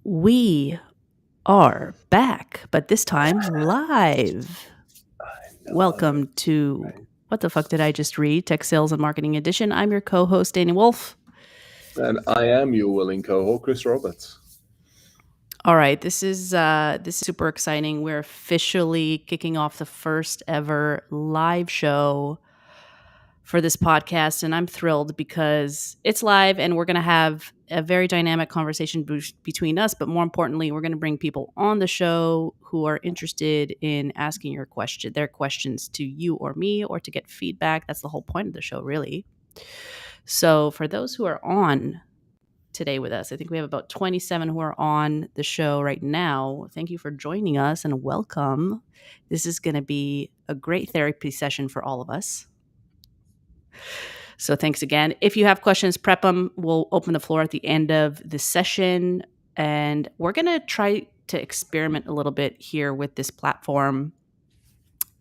We are back, but this time live. Welcome to What the Fuck Did I Just Read? Tech Sales and Marketing Edition. I'm your co-host, Dani Woolf. And I am your willing cohort, Chris Roberts. All right, this is super exciting. We're officially kicking off the first ever live show for this podcast, and I'm thrilled because it's live and we're going to have a very dynamic conversation between us, but more importantly, we're going to bring people on the show who are interested in asking their questions to you or me, or to get feedback. That's the whole point of the show, really. So for those who are on today with us, I think we have about 27 who are on the show right now. Thank you for joining us and welcome. This is going to be a great therapy session for all of us. So thanks again. If you have questions, prep them. We'll open the floor at the end of the session. And we're going to try to experiment a little bit here with this platform.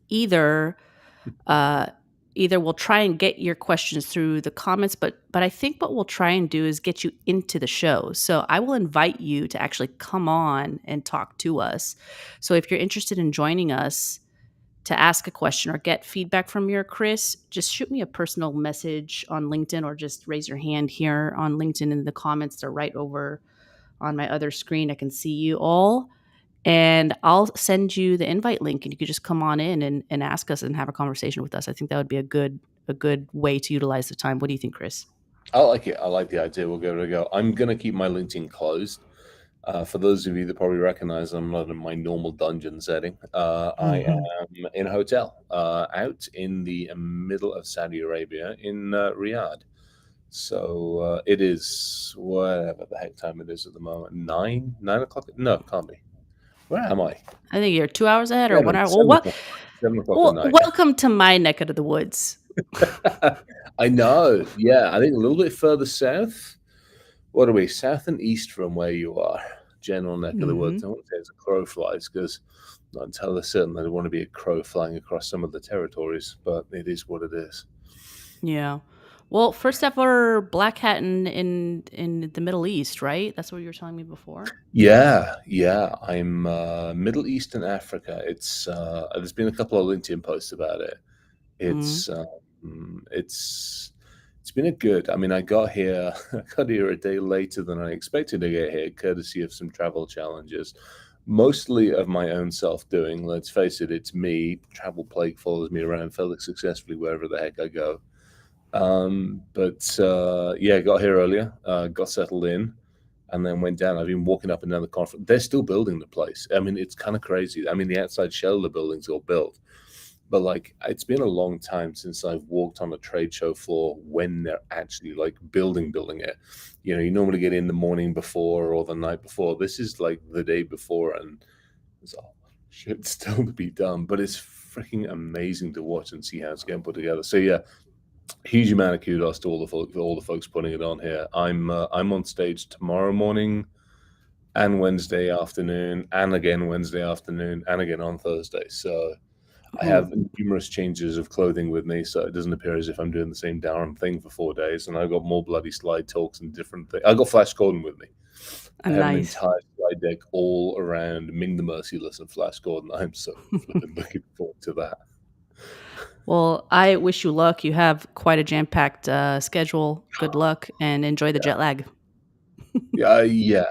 Either we'll try and get your questions through the comments, but I think what we'll try and do is get you into the show. So I will invite you to actually come on and talk to us. So if you're interested in joining us to ask a question or get feedback from your Chris, just shoot me a personal message on LinkedIn, or just raise your hand here on LinkedIn in the comments. They're right over on my other screen. I can see you all. And I'll send you the invite link, and you could just come on in and ask us and have a conversation with us. I think that would be a good way to utilize the time. What do you think, Chris? I like it. I like the idea. We'll give it a go. I'm going to keep my LinkedIn closed. For those of you that probably recognize, I'm not in my normal dungeon setting. I am in a hotel out in the middle of Saudi Arabia in Riyadh. So it is whatever the heck time it is at the moment. 9 o'clock? No, it can't be. Where am I? I think you're 2 hours ahead, or 1 hour. 7 o'clock at night. Welcome to my neck of the woods. I know. Yeah, I think a little bit further south. What are we? South and east from where you are, general neck of the woods. I won't say it's a crow flies, because not until they're certain they want to be a crow flying across some of the territories, but it is what it is. Yeah. Well, first ever black hat in the Middle East, right? That's what you were telling me before. Yeah. I'm Middle East and Africa. It's there's been a couple of LinkedIn posts about it. It's been a good. I mean, I got here a day later than I expected to get here, courtesy of some travel challenges, mostly of my own self-doing. Let's face it, it's me. Travel plague follows me around fairly successfully wherever the heck I go. Yeah, got here earlier, got settled in, and then went down. I've been walking up and down the conference. They're still building the place. I mean, it's kind of crazy. I mean, the outside shell of the building's all built, but like, it's been a long time since I've walked on a trade show floor when they're actually like building it. You know, you normally get in the morning before or the night before. This is like the day before, and there's all shit still to be done. But it's freaking amazing to watch and see how it's getting put together. So yeah, huge amount of kudos to all the folks putting it on here. I'm on stage tomorrow morning and Wednesday afternoon, and again Wednesday afternoon, and again on Thursday. So I have numerous changes of clothing with me, so it doesn't appear as if I'm doing the same darn thing for 4 days. And I've got more bloody slide talks and different things. I got Flash Gordon with me. I have an entire slide deck all around Ming the Merciless and Flash Gordon. I'm so looking forward to that. Well, I wish you luck. You have quite a jam-packed schedule. Good luck, and enjoy the jet lag. Yeah.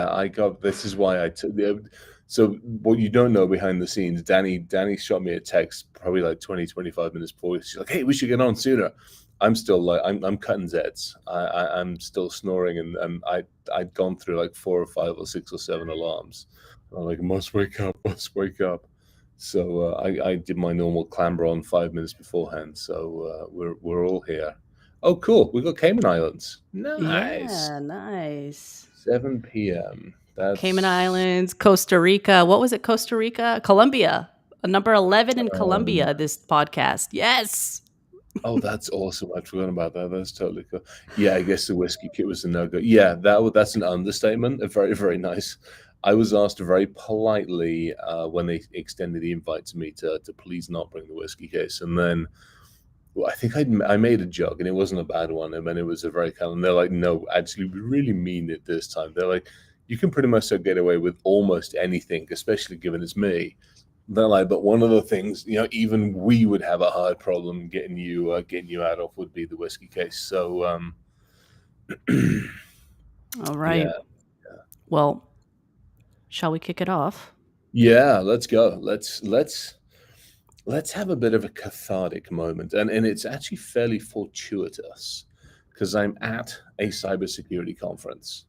I got. This is why I took the. So what you don't know behind the scenes, Dani shot me a text probably like 20-25 minutes before. She's like, "Hey, we should get on sooner." I'm still like, I'm cutting Zeds. I'm still snoring, and I'd gone through like 4 or 5 or 6 or 7 alarms. I'm like, must wake up. So I did my normal clamber on 5 minutes beforehand. So we're all here. Oh, cool. We've got Cayman Islands. Nice. Yeah, nice. 7 p.m. That's Cayman Islands, Costa Rica. What was it? Costa Rica? Colombia. Number 11 in Colombia, this podcast. Yes. Oh, that's awesome. I'd forgotten about that. That's totally cool. Yeah, I guess the whiskey kit was a no-go. Yeah, that's an understatement. Very, very nice. I was asked very politely when they extended the invite to me to please not bring the whiskey case. And then I think I made a joke, and it wasn't a bad one. I mean, it was a very kind of, and they're like, no, actually, we really mean it this time. They're like, you can pretty much get away with almost anything, especially given it's me. They're like, but one of the things, even we would have a hard problem getting you out of would be the whiskey case. So, All right. yeah, Well, shall we kick it off? yeah, let's go. Let's have a bit of a cathartic moment, and it's actually fairly fortuitous because I'm at a cybersecurity conference,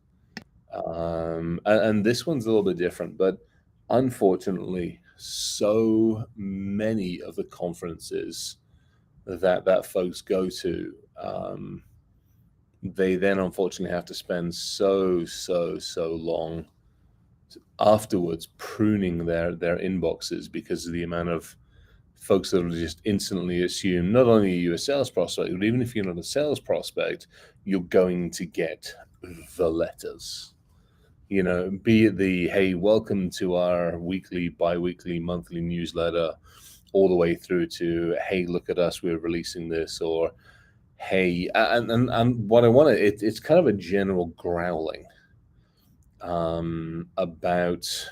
and this one's a little bit different, but unfortunately, so many of the conferences that folks go to, they then unfortunately have to spend so long afterwards pruning their inboxes because of the amount of folks that will just instantly assume not only are you a sales prospect, but even if you're not a sales prospect, you're going to get the letters. Be it the, hey, welcome to our weekly, bi-weekly, monthly newsletter, all the way through to, hey, look at us, we're releasing this, or hey, and what I want to, it's kind of a general growling about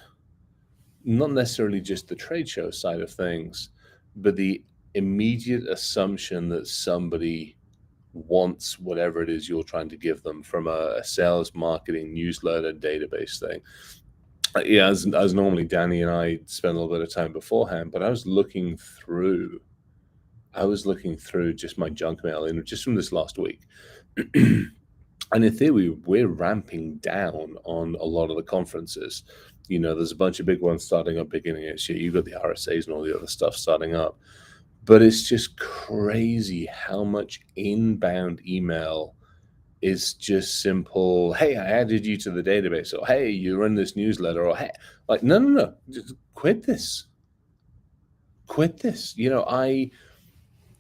not necessarily just the trade show side of things, but the immediate assumption that somebody wants whatever it is you're trying to give them from a sales, marketing, newsletter, database thing. Yeah, as normally Danny and I spent a little bit of time beforehand, but I was looking through just my junk mail, just from this last week. And in theory, we're ramping down on a lot of the conferences. There's a bunch of big ones starting up beginning of this year. You've got the RSAs and all the other stuff starting up. But it's just crazy how much inbound email is just simple, hey, I added you to the database, or hey, you run this newsletter, or hey, like, no, just quit this. I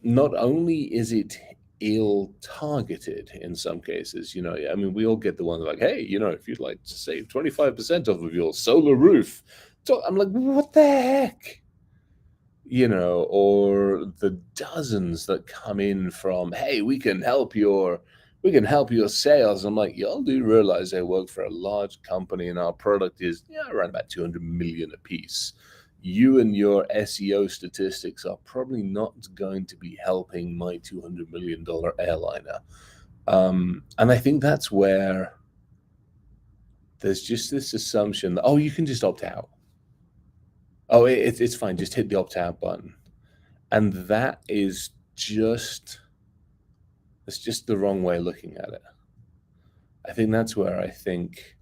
not only is it ill-targeted in some cases, I mean, we all get the one like, hey, if you'd like to save 25% off of your solar roof. So I'm like, what the heck? Or the dozens that come in from, hey, we can help your sales. I'm like, y'all do realize I work for a large company and our product is around about 200 million a piece. You and your SEO statistics are probably not going to be helping my $200 million airliner. And I think that's where there's just this assumption that, oh, you can just opt out. Oh, it's fine. Just hit the opt out button. And that is just the wrong way of looking at it. I think that's where I think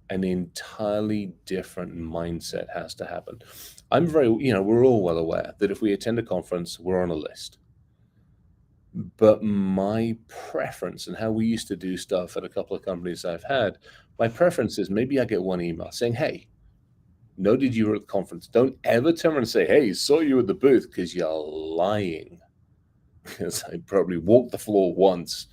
an entirely different mindset has to happen. I'm we're all well aware that if we attend a conference, we're on a list. But my preference and how we used to do stuff at a couple of companies I've had, my preference is maybe I get one email saying, hey, noted you were at the conference. Don't ever turn around and say, hey, saw you at the booth, because you're lying. Because I probably walked the floor once,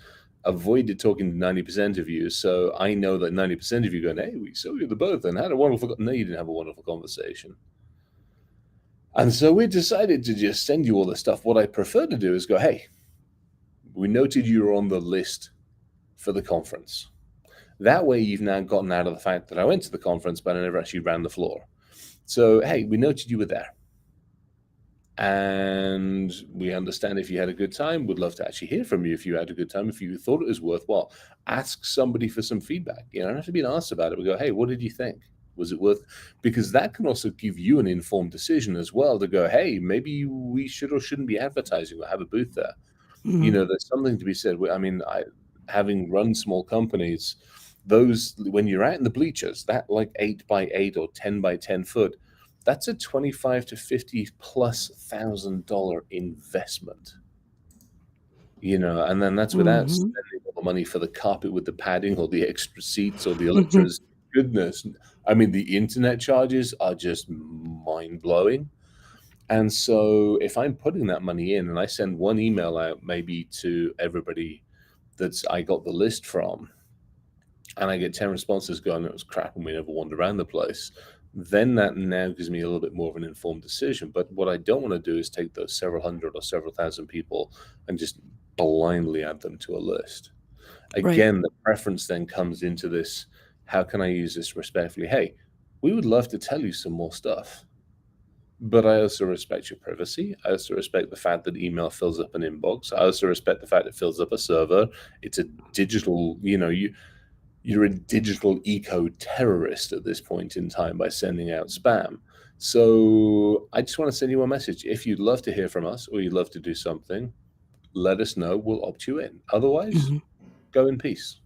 avoided talking to 90% of you. So I know that 90% of you going, hey, we saw you at the booth and had a wonderful, no, you didn't have a wonderful conversation. And so we decided to just send you all this stuff. What I prefer to do is go, hey, we noted you were on the list for the conference. That way you've now gotten out of the fact that I went to the conference, but I never actually ran the floor. So, hey, we noted you were there. And we understand if you had a good time. Would love to actually hear from you if you had a good time, if you thought it was worthwhile. Ask somebody for some feedback. You don't have to be asked about it. We go, hey, what did you think? Was it worth? Because that can also give you an informed decision as well to go, hey, maybe we should or shouldn't be advertising or have a booth there. Mm-hmm. There's something to be said. I mean, having run small companies, those, when you're out in the bleachers, that like 8x8 or 10x10 foot, that's a $25,000 to $50,000+ investment. And then that's without spending all the money for the carpet with the padding or the extra seats or the electricity. Goodness, I mean, the internet charges are just mind-blowing. And so if I'm putting that money in and I send one email out maybe to everybody that's I got the list from, and I get 10 responses going, it was crap and we never wandered around the place, then that now gives me a little bit more of an informed decision. But what I don't want to do is take those several hundred or several thousand people and just blindly add them to a list. Right. Again, the preference then comes into this, How can I use this respectfully? Hey, we would love to tell you some more stuff, but I also respect your privacy. I also respect the fact that email fills up an inbox. I also respect the fact it fills up a server. It's a digital, you're a digital eco-terrorist at this point in time by sending out spam. So I just want to send you a message. If you'd love to hear from us or you'd love to do something, let us know. We'll opt you in. Otherwise, Mhm. go in peace.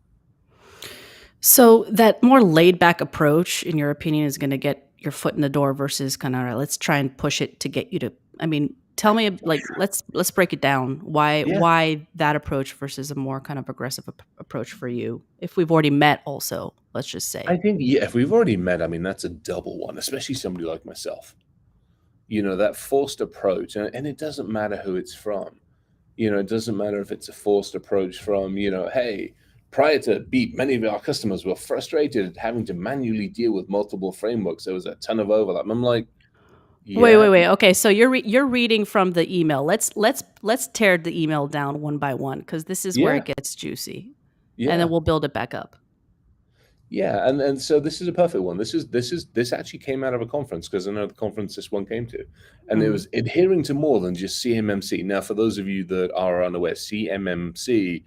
So that more laid back approach, in your opinion, is going to get your foot in the door versus kind of let's try and push it to get you to. I mean, tell me, like, let's break it down. Yeah. Why that approach versus a more kind of aggressive approach for you? If we've already met, also, let's just I say. think, yeah, if we've already met, I mean, that's a double one, especially somebody like myself. That forced approach, and it doesn't matter who it's from. It doesn't matter if it's a forced approach from, hey, prior to Beep, many of our customers were frustrated at having to manually deal with multiple frameworks. There was a ton of overlap. I'm like, Wait, yeah, wait, wait. Okay, so you're reading from the email. Let's tear the email down one by one because this is where yeah, it gets juicy, and then yeah. we'll build it back up. Yeah, and so this is a perfect one. This actually came out of a conference because I know the conference this one came to, and it Mhm. was adhering to more than just CMMC. Now, for those of you that are unaware, CMMC,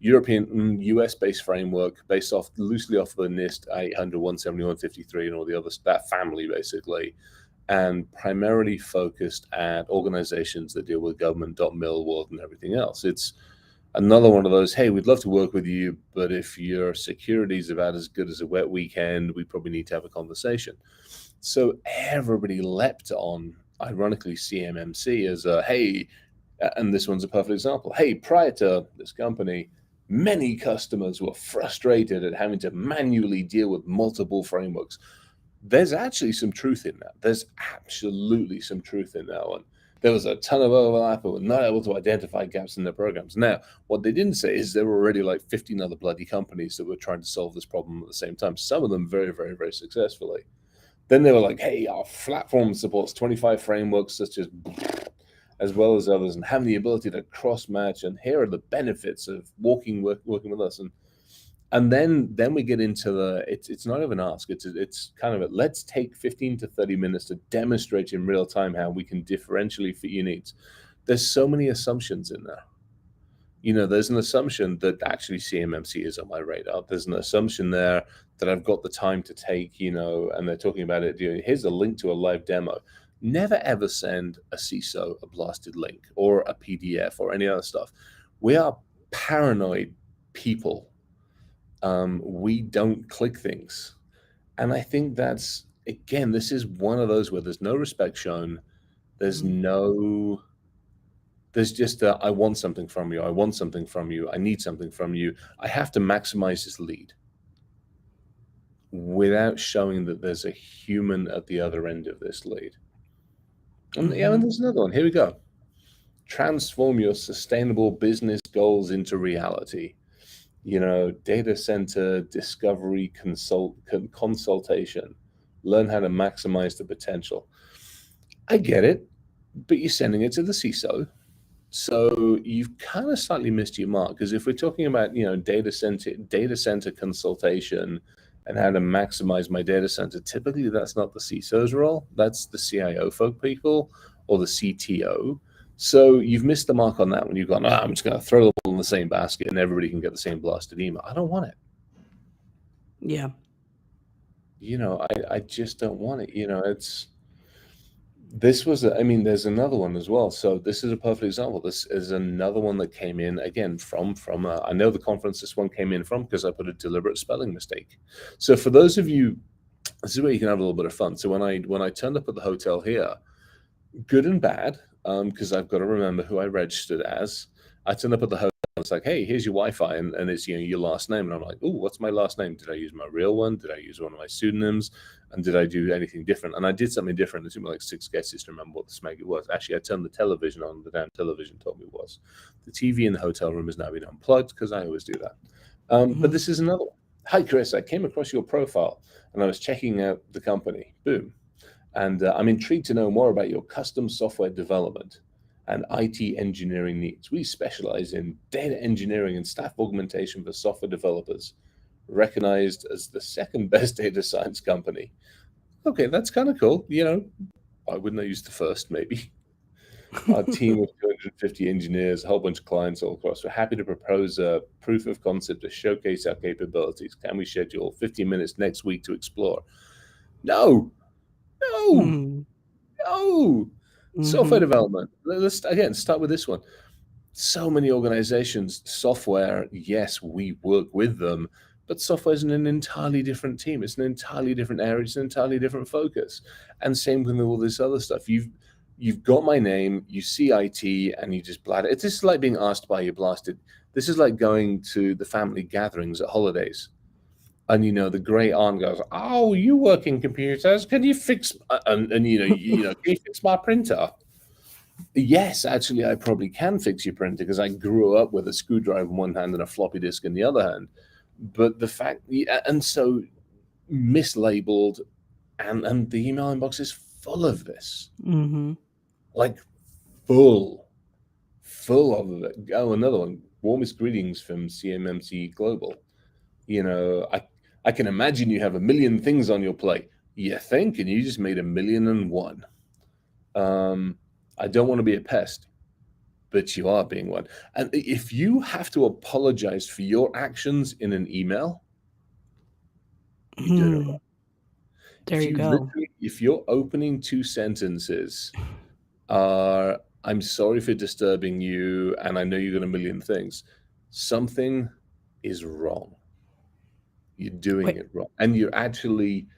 European US based framework, based off loosely off the NIST 800, 170, 153, and all the others, that family basically, and primarily focused at organizations that deal with government, mil world, and everything else. It's another one of those, hey, we'd love to work with you, but if your security is about as good as a wet weekend, we probably need to have a conversation. So everybody leapt on, ironically, CMMC as a, hey, and this one's a perfect example. Hey, prior to this company, many customers were frustrated at having to manually deal with multiple frameworks. There's actually some truth in that. There's absolutely some truth in that one. There was a ton of overlap, but were not able to identify gaps in their programs. Now, what they didn't say is there were already like 15 other bloody companies that were trying to solve this problem at the same time. Some of them very, very, very successfully. Then they were like, hey, our platform supports 25 frameworks such as well as others, and having the ability to cross match. And here are the benefits of working with us. And then we get into it's not even ask, it's kind of let's take 15 to 30 minutes to demonstrate in real time how we can differentially fit your needs. There's so many assumptions in there. There's an assumption that actually CMMC is on my radar. There's an assumption there that I've got the time to take, and they're talking about it. Here's a link to a live demo. Never ever send a CISO a blasted link or a PDF or any other stuff. We are paranoid people. We don't click things. And I think that's, again, this is one of those where there's no respect shown. There's Mhm. no, there's just a, I want something from you. I want something from you. I need something from you. I have to maximize this lead without showing that there's a human at the other end of this lead. And yeah, and Mhm. there's another one. Here we go. Transform your sustainable business goals into reality. Data center discovery consultation, learn how to maximize the potential. I get it, but you're sending it to the CISO. So you've kind of slightly missed your mark, because if we're talking about, data center consultation and how to maximize my data center, typically that's not the CISO's role. That's the CIO folk people or the CTO. So you've missed the mark on that when you've gone, I'm just going to throw them all in the same basket and everybody can get the same blasted email. I don't want it. Yeah. I just don't want it. I mean, there's another one as well. So this is a perfect example. This is another one that came in again from I know the conference this one came in from, because I put a deliberate spelling mistake. So for those of you, this is where you can have a little bit of fun. So when I turned up at the hotel here, good and bad, because I've got to remember who I registered as. I turned up at the hotel. It's like, hey, here's your Wi-Fi, and it's your last name, and I'm like, oh, what's my last name? Did I use my real one? Did I use one of my pseudonyms? And did I do anything different? And I did something different. It took me like 6 guesses to remember what the smeg it was. Actually, I turned the television on. The damn television told me it was. The TV in the hotel room has now been unplugged, because I always do that. But Mhm. this is another one. Hi, Chris. I came across your profile, and I was checking out the company. Boom. And I'm intrigued to know more about your custom software development and IT engineering needs. We specialize in data engineering and staff augmentation for software developers, recognized as the second best data science company. Okay, that's kind of cool. Why wouldn't I use the first, maybe? Our team of 250 engineers, a whole bunch of clients all across. We're happy to propose a proof of concept to showcase our capabilities. Can we schedule 15 minutes next week to explore? No, no, Mm. no. Software Mhm. development. Let's again start with this one. So many organizations, software, yes, we work with them, but software is in an entirely different team. It's an entirely different area. It's an entirely different focus. And same with all this other stuff. You've got my name, you see IT, and you just blather. It's just like being asked by your blasted. This is like going to the family gatherings at holidays. And the great aunt goes, "Oh, you work in computers? Can you fix?" And can you fix my printer? Yes, actually, I probably can fix your printer because I grew up with a screwdriver in one hand and a floppy disk in the other hand. But the fact, yeah, and so mislabeled, and the email inbox is full of this, Mhm. like full of it. Oh, another one. Warmest greetings from CMMC Global. I can imagine you have a million things on your plate. You think, and you just made 1,000,001. Um, I don't want to be a pest, but you are being one. And if you have to apologize for your actions in an email, you're doing it wrong. Mm. There you go. If your opening two sentences are, "I'm sorry for disturbing you, and I know you got a million things," something is wrong. You're doing Wait. it wrong. And you're actually,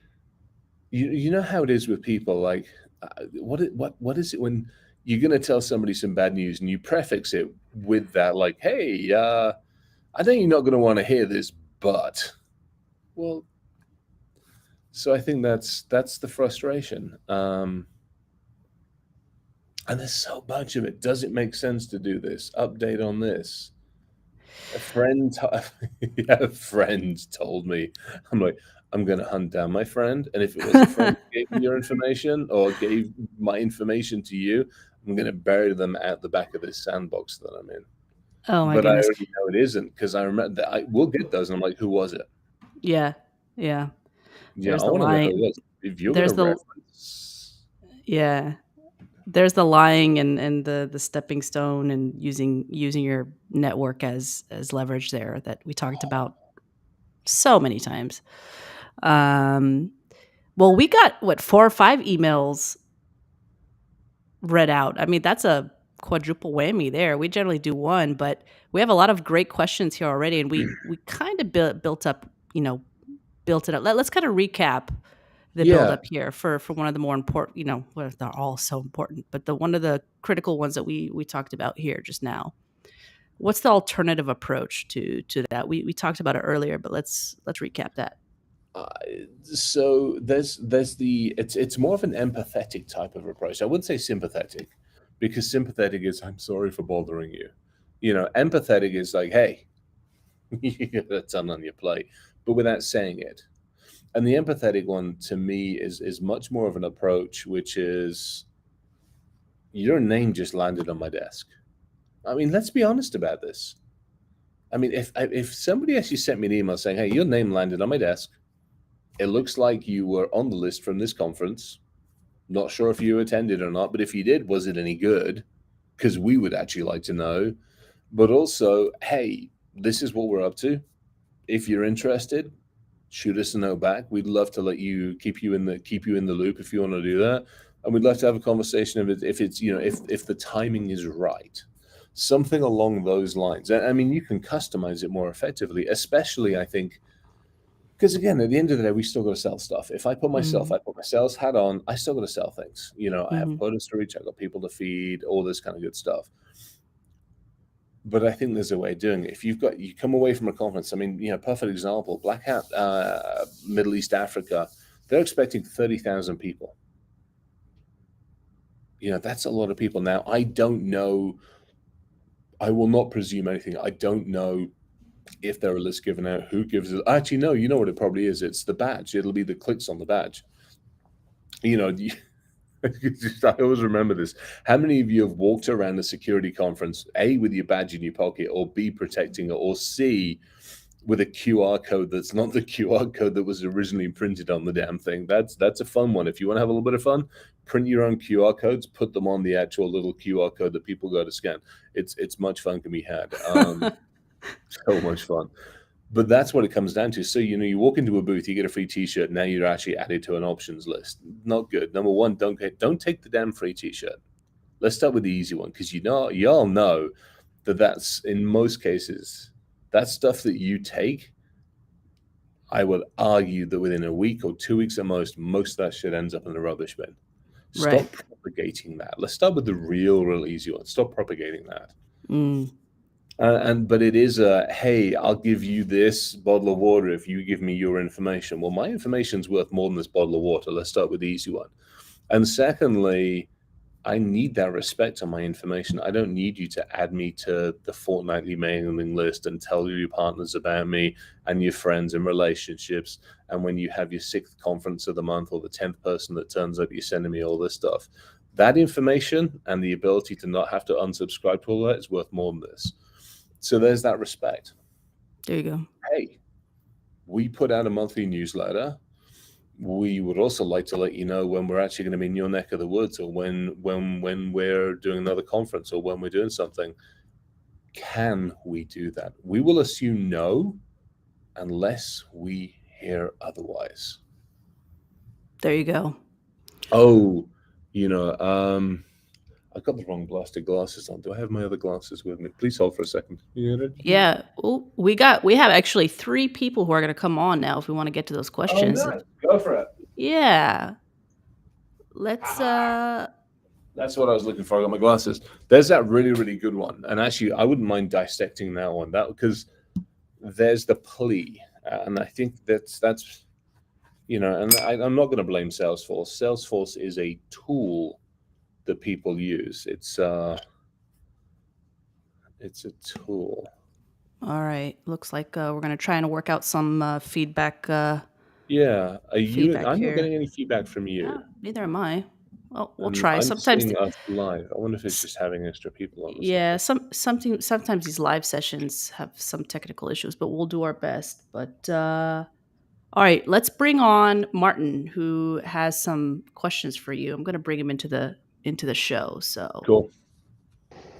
you know how it is with people, like, what is it when you're going to tell somebody some bad news and you prefix it with that, like, "Hey, I know you're not going to want to hear this, but," well, so I think that's the frustration. And there's so much of it. Does it make sense to do this? Update on this. A friend, yeah, a friend told me, I'm like, "I'm going to hunt down my friend. And if it was a friend who gave me your information or gave my information to you, I'm going to bury them at the back of this sandbox that I'm in." Oh my But I goodness. already know it isn't because I remember that I will get those. And I'm like, "Who was it?" Yeah. Yeah. Yeah, There's I the want to know lying. who it was. If you're going to There's the reference, yeah. There's the lying and the stepping stone and using your network as leverage there that we talked about so many times. Um, well, we got what 4 or 5 emails read out. I mean, that's a quadruple whammy there. We generally do one, but we have a lot of great questions here already, and we kind of built up, built it up. Let's kind of recap the build yeah, up here for one of the more important, well, they're all so important, but the one of the critical ones that we talked about here just now. What's the alternative approach to that? We talked about it earlier, but let's recap that. Uh, so there's the it's more of an empathetic type of approach. I wouldn't say sympathetic, because sympathetic is, "I'm sorry for bothering you." Empathetic is like, "Hey, you got a ton on your plate," but without saying it. And the empathetic one to me is much more of an approach, which is, your name just landed on my desk. I mean, let's be honest about this. I mean, if somebody actually sent me an email saying, "Hey, your name landed on my desk. It looks like you were on the list from this conference. Not sure if you attended or not, but if you did, was it any good? Because we would actually like to know. But also, hey, this is what we're up to. If you're interested, shoot us a note back. We'd love to let you keep you in the loop if you want to do that, and we'd love to have a conversation of it if it's if the timing is right." Something along those lines. I mean, you can customize it more effectively, especially I think because, again, at the end of the day, we still got to sell stuff. If Mhm, I put my sales hat on, I still got to sell things. I have mhm, quotas to reach, I got people to feed, all this kind of good stuff. But I think there's a way of doing it. If you come away from a conference, I mean, perfect example, Black Hat, Middle East, Africa, they're expecting 30,000 people. That's a lot of people. Now, I don't know. I will not presume anything. I don't know if there are lists given out, who gives it. Actually, no, you know what it probably is. It's the badge. It'll be the clicks on the badge. You know, I always remember this. How many of you have walked around a security conference, A, with your badge in your pocket, or B, protecting it, or C, with a QR code that's not the QR code that was originally printed on the damn thing. That's a fun one. If you want to have a little bit of fun, print your own QR codes, put them on the actual little QR code that people go to scan. It's much fun can be had. So much fun. But that's what it comes down to. So, you walk into a booth, you get a free T-shirt. Now you're actually added to an options list. Not good. Number one, don't take the damn free T-shirt. Let's start with the easy one, because y'all know that's in most cases that stuff that you take. I would argue that within a week or 2 weeks at most of that shit ends up in the rubbish bin. Right. Stop propagating that. Let's start with the real easy one. Stop propagating that. But it is hey, I'll give you this bottle of water if you give me your information. Well, my information's worth more than this bottle of water. Let's start with the easy one. And secondly, I need that respect on my information. I don't need you to add me to the fortnightly mailing list and tell your partners about me and your friends and relationships. And when you have your 6th conference of the month or the 10th person that turns up, you're sending me all this stuff. That information and the ability to not have to unsubscribe to all that is worth more than this. So there's that respect. There you go. Hey, we put out a monthly newsletter. We would also like to let you know when we're actually going to be in your neck of the woods, or when we're doing another conference, or when we're doing something. Can we do that? We will assume no unless we hear otherwise. There you go. Oh, I've got the wrong blasted glasses on. Do I have my other glasses with me? Please hold for a second. Yeah. Ooh, we have actually 3 people who are going to come on now if we want to get to those questions. Oh, nice. Go for it. Yeah. Let's That's what I was looking for. I got my glasses. There's that really good one. And actually, I wouldn't mind dissecting that one. That because there's the plea. And I think that's and I'm not going to blame Salesforce. Salesforce is a tool that people use. It's a tool. All right. Looks like we're going to try and work out some feedback. Yeah. Feedback I'm here. not getting any feedback from you. Yeah, neither am I. Well, we'll try. I'm Sometimes seeing us live. I wonder if it's just having extra people on. Yeah, sometimes these live sessions have some technical issues, but we'll do our best. But all right, let's bring on Martin, who has some questions for you. I'm going to bring him into the show. So Cool.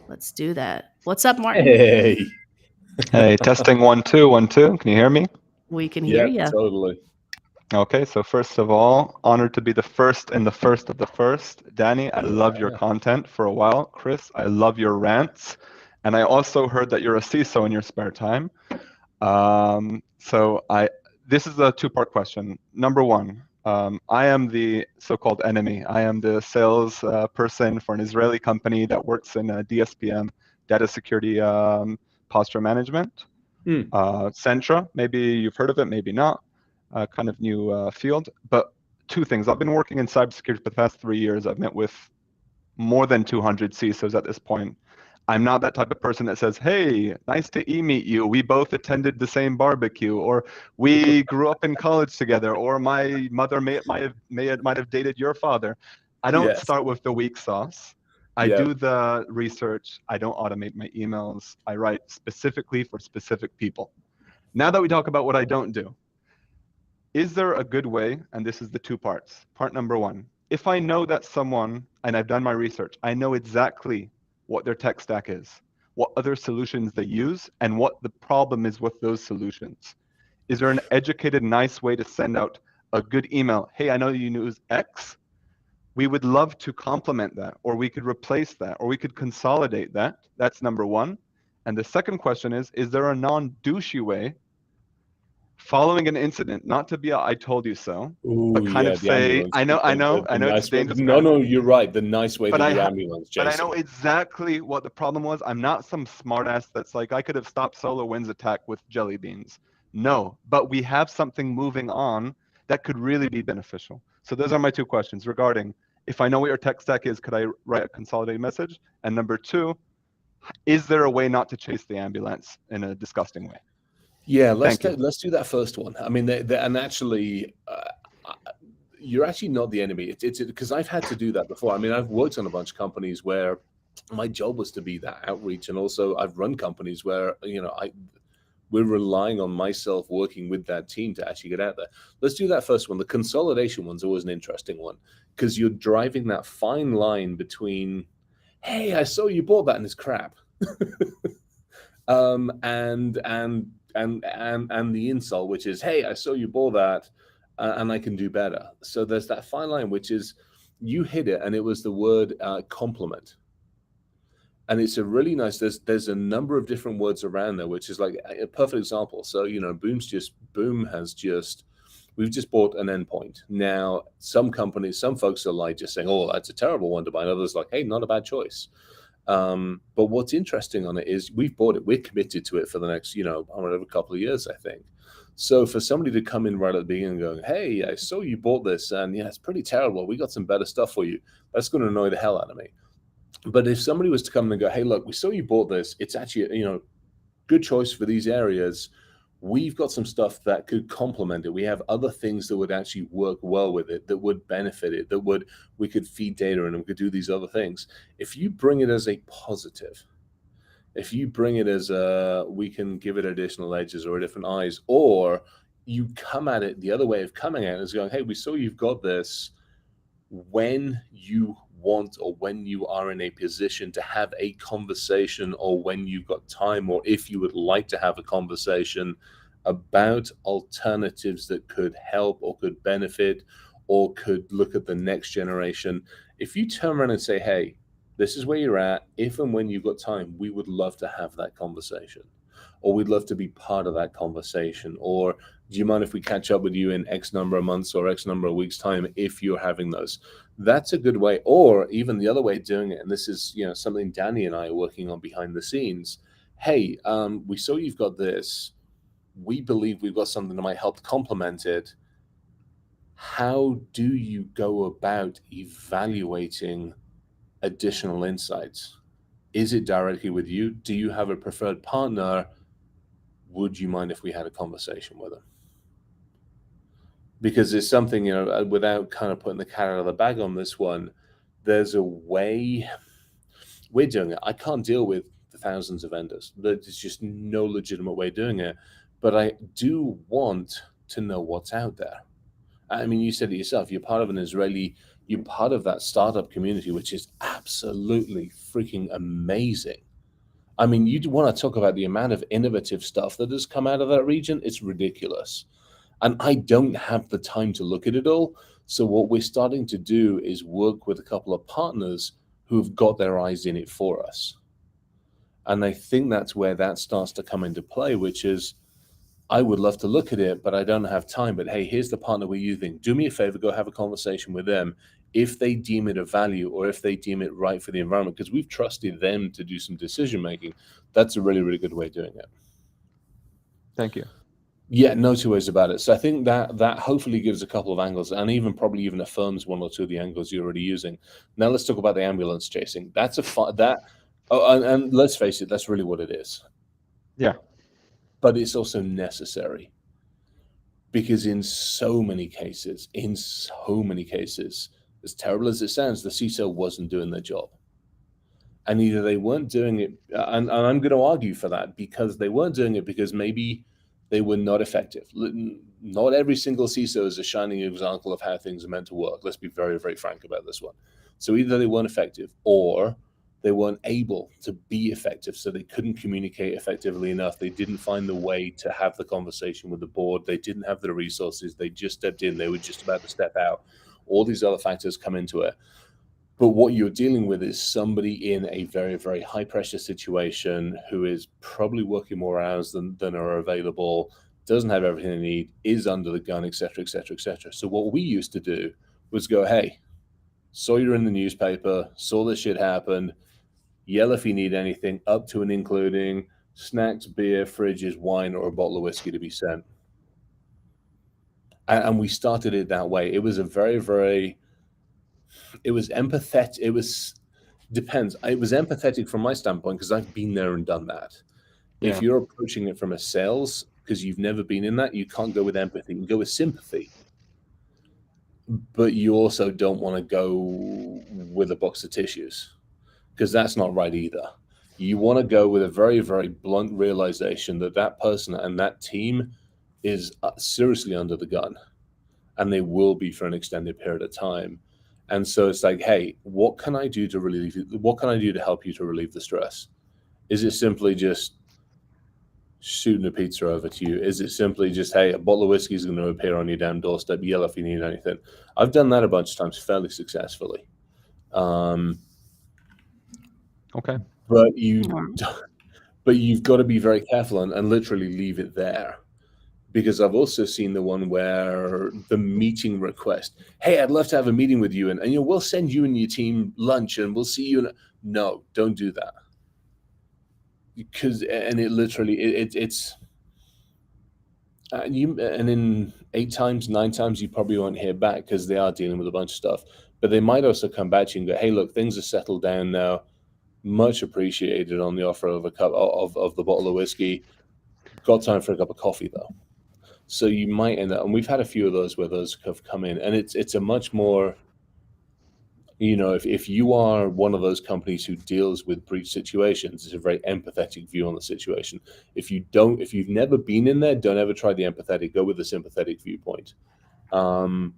Let's do that. What's up, Martin? Hey. Hey, testing 1 2 1 2. Can you hear me? We can hear you. Totally. Okay, so first of all, honored to be the first and the first of the first. Dani, I love your content for a while. Chris, I love your rants. And I also heard that you're a CISO in your spare time. This is a 2-part question. Number 1, I am the so-called enemy. I am the sales person for an Israeli company that works in DSPM, data security posture management. Centra, maybe you've heard of it, maybe not. Kind of new field. But 2 things. I've been working in cybersecurity for the past 3 years. I've met with more than 200 CISOs at this point. I'm not that type of person that says, hey, nice to meet you. We both attended the same barbecue, or we grew up in college together, or my mother might have dated your father. I don't start with the weak sauce. I do the research. I don't automate my emails. I write specifically for specific people. Now that we talk about what I don't do, is there a good way? And this is the 2 parts. Part number 1, if I know that someone, and I've done my research, I know exactly what their tech stack is, what other solutions they use, and what the problem is with those solutions. Is there an educated, nice way to send out a good email? Hey, I know you use X. We would love to complement that, or we could replace that, or we could consolidate that. That's number 1. And the second question is there a non-douchey way following an incident, not to be a I told you so, but kind of say, I know it's dangerous. No, you're right. The nice way to do ambulance, Jason. But I know exactly what the problem was. I'm not some smartass that's like, I could have stopped SolarWinds attack with jelly beans. No, but we have something moving on that could really be beneficial. So those are my 2 questions regarding, if I know what your tech stack is, could I write a consolidated message? And number 2, is there a way not to chase the ambulance in a disgusting way? Yeah, let's do that first one. I mean, and actually, you're actually not the enemy. It's because I've had to do that before. I mean, I've worked on a bunch of companies where my job was to be that outreach, and also I've run companies where We're relying on myself working with that team to actually get out there. Let's do that first one. The consolidation one's always an interesting one because you're driving that fine line between, hey, I saw you bought that and it's crap. And the insult, which is, hey, I saw you bought that and I can do better. So there's that fine line, which is you hit it, and it was the word compliment. And it's a really nice, there's a number of different words around there, which is like a perfect example. So, we've just bought an endpoint. Now, some companies, some folks are like just saying, oh, that's a terrible one to buy. And others like, hey, not a bad choice. But what's interesting on it is we've bought it. We're committed to it for the next, a couple of years, I think. So for somebody to come in right at the beginning going, hey, I saw you bought this and yeah, it's pretty terrible. We got some better stuff for you. That's going to annoy the hell out of me. But if somebody was to come and go, hey, look, we saw you bought this. It's actually, good choice for these areas. We've got some stuff that could complement it. We have other things that would actually work well with it, that would benefit it, we could feed data in and we could do these other things. If you bring it as a positive, if you bring it as we can give it additional edges or different eyes, or you come at it, the other way of coming at it is going, hey, we saw you've got this. When you want or when you are in a position to have a conversation, or when you've got time, or if you would like to have a conversation about alternatives that could help or could benefit or could look at the next generation, if you turn around and say, hey, this is where you're at, if and when you've got time, we would love to have that conversation, or we'd love to be part of that conversation, or do you mind if we catch up with you in X number of months or X number of weeks time if you're having those? That's a good way. Or even the other way of doing it, and this is something Dani and I are working on behind the scenes. Hey, we saw you've got this. We believe we've got something that might help complement it. How do you go about evaluating additional insights? Is it directly with you? Do you have a preferred partner? Would you mind if we had a conversation with them? Because there's something, without kind of putting the cat out of the bag on this one, there's a way we're doing it. I can't deal with the thousands of vendors. There's just no legitimate way of doing it. But I do want to know what's out there. I mean, you said it yourself, you're part of that startup community, which is absolutely freaking amazing. I mean, you want to talk about the amount of innovative stuff that has come out of that region. It's ridiculous. And I don't have the time to look at it all. So what we're starting to do is work with a couple of partners who've got their eyes in it for us. And I think that's where that starts to come into play, which is, I would love to look at it, but I don't have time. But hey, here's the partner we're using. Do me a favor, go have a conversation with them. If they deem it of value, or if they deem it right for the environment, because we've trusted them to do some decision making, that's a really, really good way of doing it. Thank you. Yeah, no two ways about it. So I think that hopefully gives a couple of angles, and probably even affirms one or two of the angles you're already using. Now let's talk about the ambulance chasing. That's and let's face it, that's really what it is. Yeah. But it's also necessary, because in so many cases, as terrible as it sounds, the CISO wasn't doing their job. And either they weren't doing it, and I'm going to argue for that, because they weren't doing it because maybe they were not effective. Not every single CISO is a shining example of how things are meant to work. Let's be very, very frank about this one. So either they weren't effective, or they weren't able to be effective, so they couldn't communicate effectively enough. They didn't find the way to have the conversation with the board. They didn't have the resources. They just stepped in. They were just about to step out. All these other factors come into it. But what you're dealing with is somebody in a very, very high pressure situation who is probably working more hours than are available, doesn't have everything they need, is under the gun, et cetera, et cetera, et cetera. So what we used to do was go, hey, saw you're in the newspaper, saw this shit happen, yell if you need anything, up to and including snacks, beer, fridges, wine, or a bottle of whiskey to be sent. And we started it that way. It was a very, very... It was empathetic. It was empathetic from my standpoint, because I've been there and done that. Yeah. If you're approaching it from a sales, because you've never been in that, you can't go with empathy. You can go with sympathy. But you also don't want to go with a box of tissues, because that's not right either. You want to go with a very, very blunt realization that that person and that team is seriously under the gun, and they will be for an extended period of time. And so it's like, hey, what can I do to relieve you? What can I do to help you to relieve the stress? Is it simply just shooting a pizza over to you? Is it simply just, hey, a bottle of whiskey is going to appear on your damn doorstep, yell if you need anything? I've done that a bunch of times fairly successfully. Okay. But you've got to be very careful and literally leave it there. Because I've also seen the one where the meeting request, hey, I'd love to have a meeting with you, and we'll send you and your team lunch, and we'll see you. No, don't do that. Because it literally it's and in 8 times, 9 times you probably won't hear back because they are dealing with a bunch of stuff. But they might also come back to you and go, hey, look, things are settled down now. Much appreciated on the offer of a cup of the bottle of whiskey. Got time for a cup of coffee though. So you might end up, and we've had a few of those where those have come in, and it's a much more, if you are one of those companies who deals with breach situations, it's a very empathetic view on the situation. If you've never been in there, don't ever try the empathetic. Go with the sympathetic viewpoint. But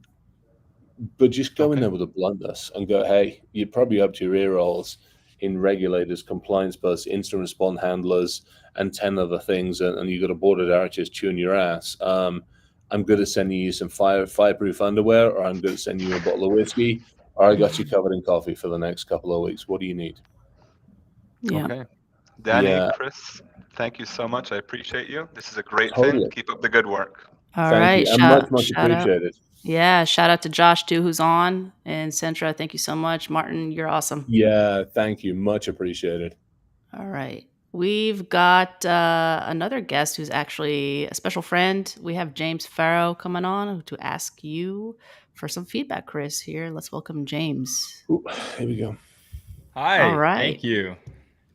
just go in there with a bluntness and go, hey, you're probably up to your ear holes in regulators, compliance bugs, instant response handlers, and 10 other things, and you got a board of directors chewing your ass. I'm good at sending you some fireproof underwear, or I'm good at sending you a bottle of whiskey, or I got you covered in coffee for the next couple of weeks. What do you need? Yeah. Okay. Dani, Chris, thank you so much. I appreciate you. This is a great thing. Keep up the good work. All Thank right. you. And much Shout out. appreciated. Yeah. Shout out to Josh too, who's on, and Centra. Thank you so much. Martin, you're awesome. Yeah. Thank you. Much appreciated. All right. We've got another guest who's actually a special friend. We have James Farrow coming on to ask you for some feedback, Chris. Here, let's welcome James. Ooh, here we go. Hi. All right. Thank you.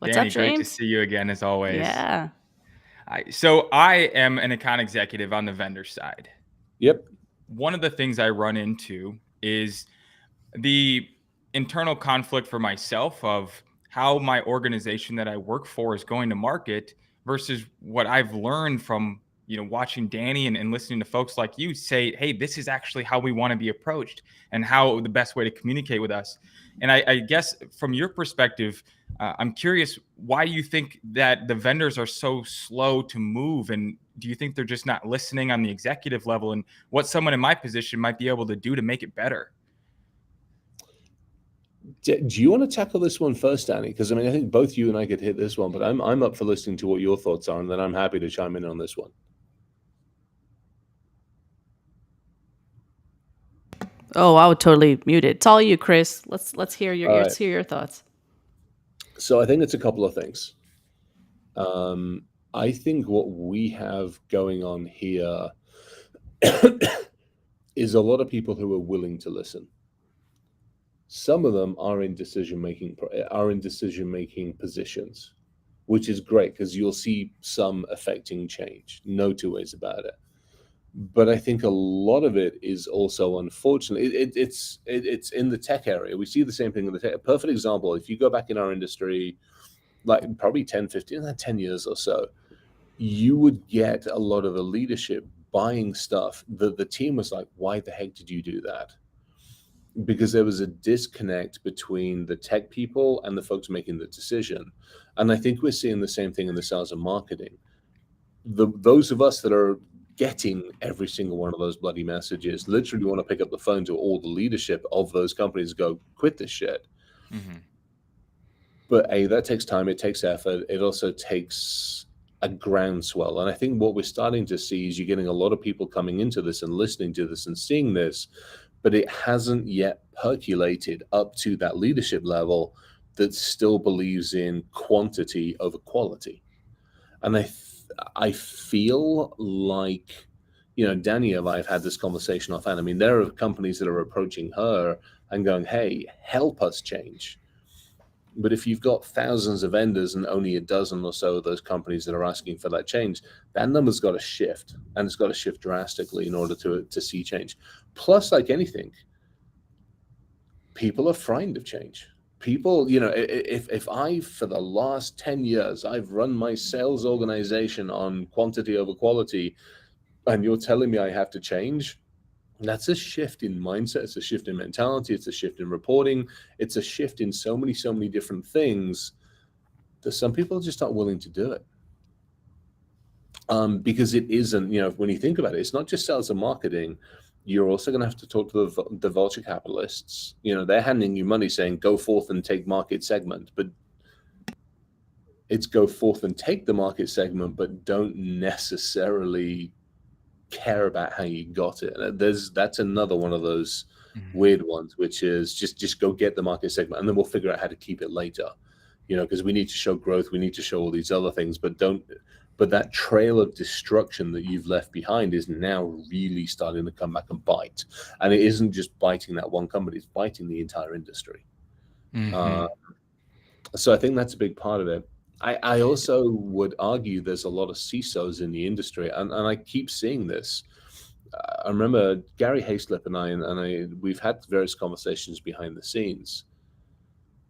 What's Dani, up, James? great to see you again, as always. Yeah. So I am an account executive on the vendor side. Yep. One of the things I run into is the internal conflict for myself of how my organization that I work for is going to market versus what I've learned from watching Dani and listening to folks like you say, hey, this is actually how we want to be approached and how the best way to communicate with us. And I guess from your perspective, I'm curious why you think that the vendors are so slow to move, and do you think they're just not listening on the executive level, and what someone in my position might be able to do to make it better? Do you want to tackle this one first, Dani? Because I think both you and I could hit this one, but I'm up for listening to what your thoughts are, and then I'm happy to chime in on this one. Oh, I would totally mute it. It's all you, Chris. Let's hear your thoughts. So I think it's a couple of things. I think what we have going on here is a lot of people who are willing to listen. Some of them are in decision-making positions, which is great because you'll see some affecting change. No two ways about it. But I think a lot of it is also, unfortunately, it's in the tech area. We see the same thing in the tech. A perfect example, if you go back in our industry, like probably 10 years or so, you would get a lot of the leadership buying stuff that the team was like, why the heck did you do that? Because there was a disconnect between the tech people and the folks making the decision. And I think we're seeing the same thing in the sales and marketing. Those of us that are getting every single one of those bloody messages literally want to pick up the phone to all the leadership of those companies and go, quit this shit. Mm-hmm. But that takes time, it takes effort, it also takes a groundswell. And I think what we're starting to see is you're getting a lot of people coming into this and listening to this and seeing this, but it hasn't yet percolated up to that leadership level that still believes in quantity over quality. And I feel like, Dani and I have had this conversation offhand. I mean, there are companies that are approaching her and going, hey, help us change. But if you've got thousands of vendors and only a dozen or so of those companies that are asking for that change, that number's got to shift, and it's got to shift drastically in order to see change. Plus, like anything, people are frightened of change. people, if I, for the last 10 years, I've run my sales organization on quantity over quality, and you're telling me I have to change, that's a shift in mindset. It's a shift in mentality. It's a shift in reporting. It's a shift in so many different things that some people just aren't willing to do it. Because it isn't, when you think about it, it's not just sales and marketing. You're also going to have to talk to the vulture capitalists. They're handing you money saying, go forth and take market segment. But it's go forth and take the market segment, but don't necessarily care about how you got it. That's another one of those weird ones, which is just go get the market segment, and then we'll figure out how to keep it later. Because we need to show growth, we need to show all these other things, but that trail of destruction that you've left behind is now really starting to come back and bite. And it isn't just biting that one company, it's biting the entire industry. So I think that's a big part of it. I also would argue there's a lot of CISOs in the industry, and I keep seeing this. I remember Gary Hayslip and I, we've had various conversations behind the scenes.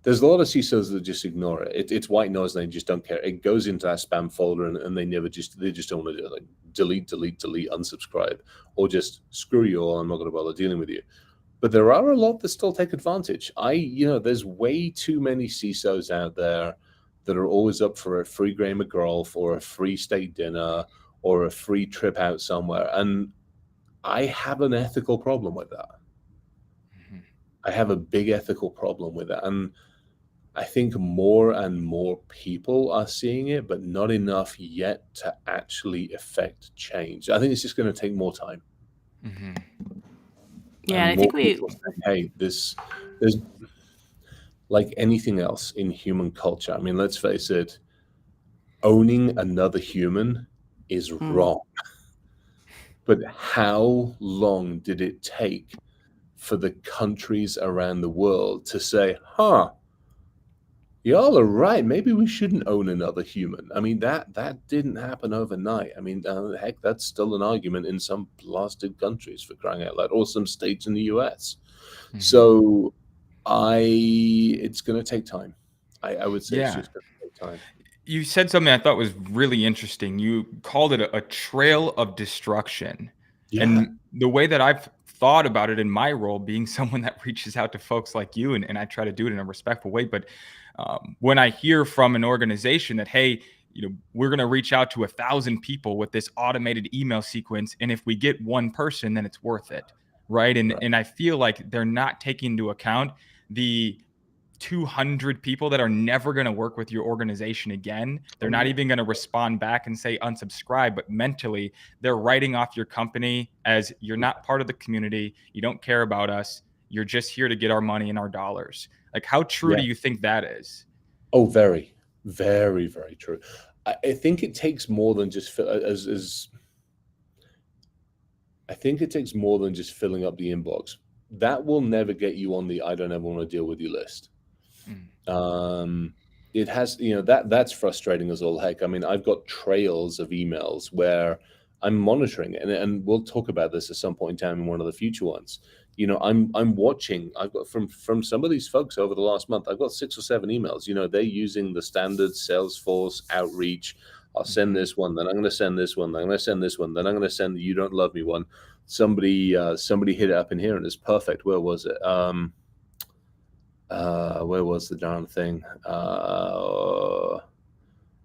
There's a lot of CISOs that just ignore it. It's white noise, and they just don't care. It goes into that spam folder, and they just don't want to do it. Like delete, unsubscribe, or just screw you all. I'm not going to bother dealing with you. But there are a lot that still take advantage. There's way too many CISOs out there that are always up for a free game of golf or a free steak dinner or a free trip out somewhere. And I have an ethical problem with that. I have a big ethical problem with it. And I think more and more people are seeing it, but not enough yet to actually affect change. I think it's just going to take more time. Yeah, and I think hey, there's like anything else in human culture. I mean, let's face it, owning another human is wrong. But how long did it take for the countries around the world to say, y'all are right, maybe we shouldn't own another human? I mean, that didn't happen overnight. I mean, heck, that's still an argument in some blasted countries, for crying out loud, or some states in the US. So it's going to take time. I would say it's just going to take time. You said something I thought was really interesting. You called it a trail of destruction. Yeah. And the way that I've thought about it in my role, being someone that reaches out to folks like you, and I try to do it in a respectful way. But when I hear from an organization that, hey, we're going to reach out to 1,000 people with this automated email sequence, and if we get one person, then it's worth it. Right. And I feel like they're not taking into account the 200 people that are never going to work with your organization again. They're not even going to respond back and say unsubscribe, but mentally they're writing off your company as you're not part of the community. You don't care about us. You're just here to get our money and our dollars. Like, how true do you think that is? Oh, very, very, very true. I think it takes more than just I think it takes more than just filling up the inbox. That will never get you on the I don't ever want to deal with you list. It has, that's frustrating as all heck. I mean, I've got trails of emails where I'm monitoring it, and we'll talk about this at some point in time in one of the future ones. I'm watching. I've got from some of these folks over the last month, I've got 6 or 7 emails. They're using the standard Salesforce outreach. I'll send this one, then I'm going to send this one, then I'm going to send this one, then I'm going to send the you don't love me one. Somebody hit it up in here, and it's perfect. Where was it? Where was the darn thing?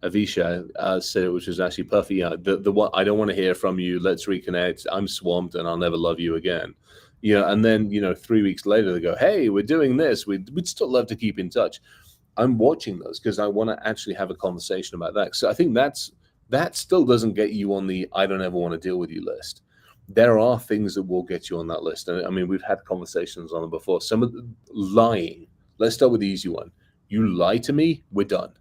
Avisha said it, which was actually perfect. Yeah, the one, I don't want to hear from you. Let's reconnect. I'm swamped, and I'll never love you again. And then 3 weeks later they go, hey, we're doing this. We'd still love to keep in touch. I'm watching those because I want to actually have a conversation about that. So I think that still doesn't get you on the I don't ever want to deal with you list. There are things that will get you on that list. And I mean, we've had conversations on them before. Some of the lying. Let's start with the easy one. You lie to me, we're done.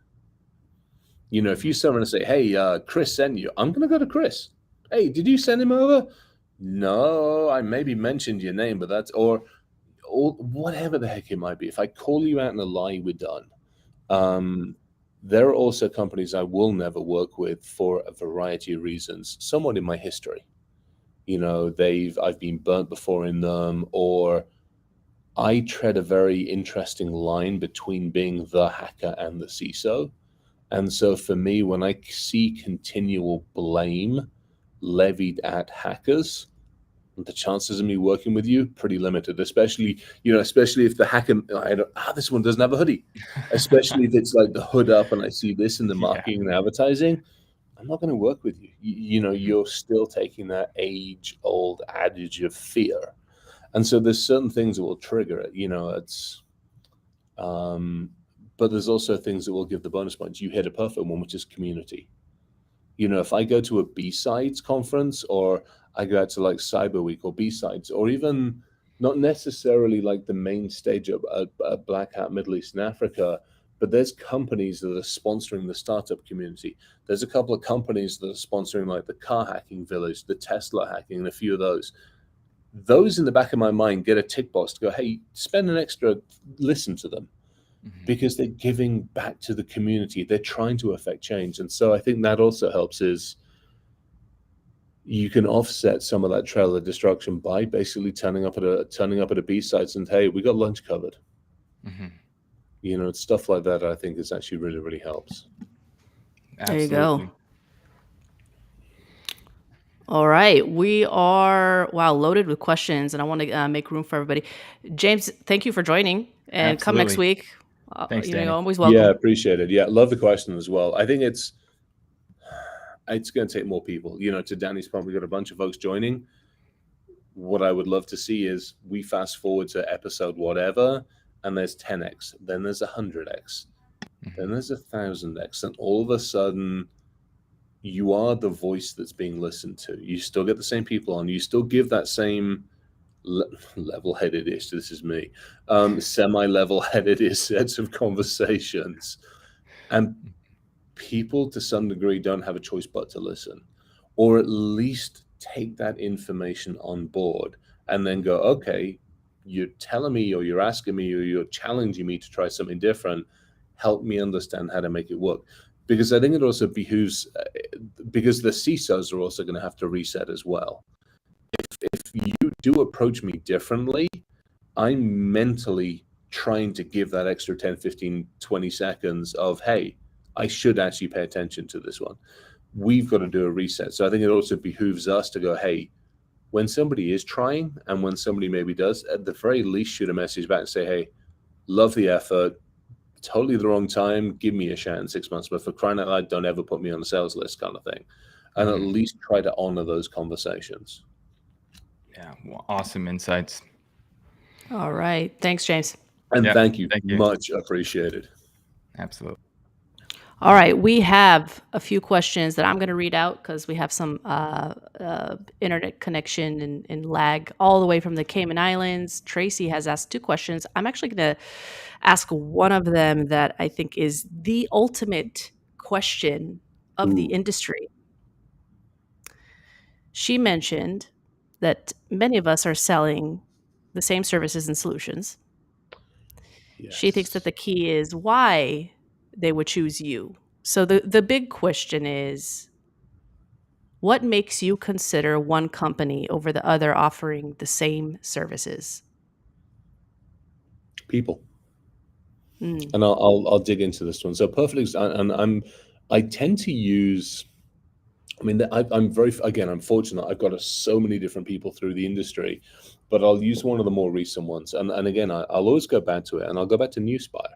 If you someone and say, hey, Chris sent you, I'm going to go to Chris. Hey, did you send him over? No, I maybe mentioned your name, but that's, or whatever the heck it might be. If I call you out in a lie, we're done. There are also companies I will never work with for a variety of reasons, somewhat in my history. I've been burnt before in them, or I tread a very interesting line between being the hacker and the CISO. And so for me, when I see continual blame levied at hackers, the chances of me working with you pretty limited, especially if the hacker, this one doesn't have a hoodie, especially if it's like the hood up and I see this in the marketing and advertising, I'm not going to work with you. You're still taking that age-old adage of fear. And so there's certain things that will trigger it, but there's also things that will give the bonus points. You hit a perfect one, which is community. If I go to a B-Sides conference, or I go out to like Cyber Week or B-Sides, or even not necessarily like the main stage of a Black Hat Middle East and Africa, but there's companies that are sponsoring the startup community. There's a couple of companies that are sponsoring like the car hacking village, the Tesla hacking, and a few of those. Those in the back of my mind get a tick box to go, hey, spend an extra, listen to them. Because they're giving back to the community. They're trying to affect change. And so I think that also helps, is you can offset some of that trail of destruction by basically turning up at a B-Sides and, hey, we got lunch covered. It's stuff like that I think is actually really, really helps. Absolutely. There you go. All right. We are, loaded with questions, and I want to make room for everybody. James, thank you for joining, and come next week. Thanks, Dani. Always welcome. Yeah, appreciate it. Yeah, love the question as well. I think it's going to take more people. To Dani's point, we've got a bunch of folks joining. What I would love to see is we fast forward to episode whatever, and there's 10x, then there's 100x, then there's 1,000x, and all of a sudden you are the voice that's being listened to. You still get the same people on. You still give that same level-headed-ish, this is me, semi-level-headed-ish sets of conversations. And people, to some degree, don't have a choice but to listen, or at least take that information on board and then go, okay, you're telling me, or you're asking me, or you're challenging me to try something different. Help me understand how to make it work. Because I think it also behooves, because the CISOs are also going to have to reset as well. If you do approach me differently, I'm mentally trying to give that extra 10, 15, 20 seconds of, hey, I should actually pay attention to this one. We've got to do a reset. So I think it also behooves us to go, hey, when somebody is trying, and when somebody maybe does, at the very least shoot a message back and say, hey, love the effort, totally the wrong time, give me a shout in 6 months, but for crying out loud, don't ever put me on the sales list, kind of thing. And at least try to honor those conversations. Yeah, well, awesome insights. All right. Thanks, James. And thank you. Much appreciated. Absolutely. All right. We have a few questions that I'm going to read out because we have some internet connection and lag all the way from the Cayman Islands. Tracy has asked 2 questions. I'm actually going to ask one of them that I think is the ultimate question of the industry. She mentioned that many of us are selling the same services and solutions. Yes. She thinks that the key is why they would choose you. So the big question is, what makes you consider one company over the other offering the same services? People. And I'll dig into this one. So perfect. And I tend to use, I'm fortunate. I've got so many different people through the industry, but I'll use one of the more recent ones. And again, I'll always go back to it, and I'll go back to Newspire.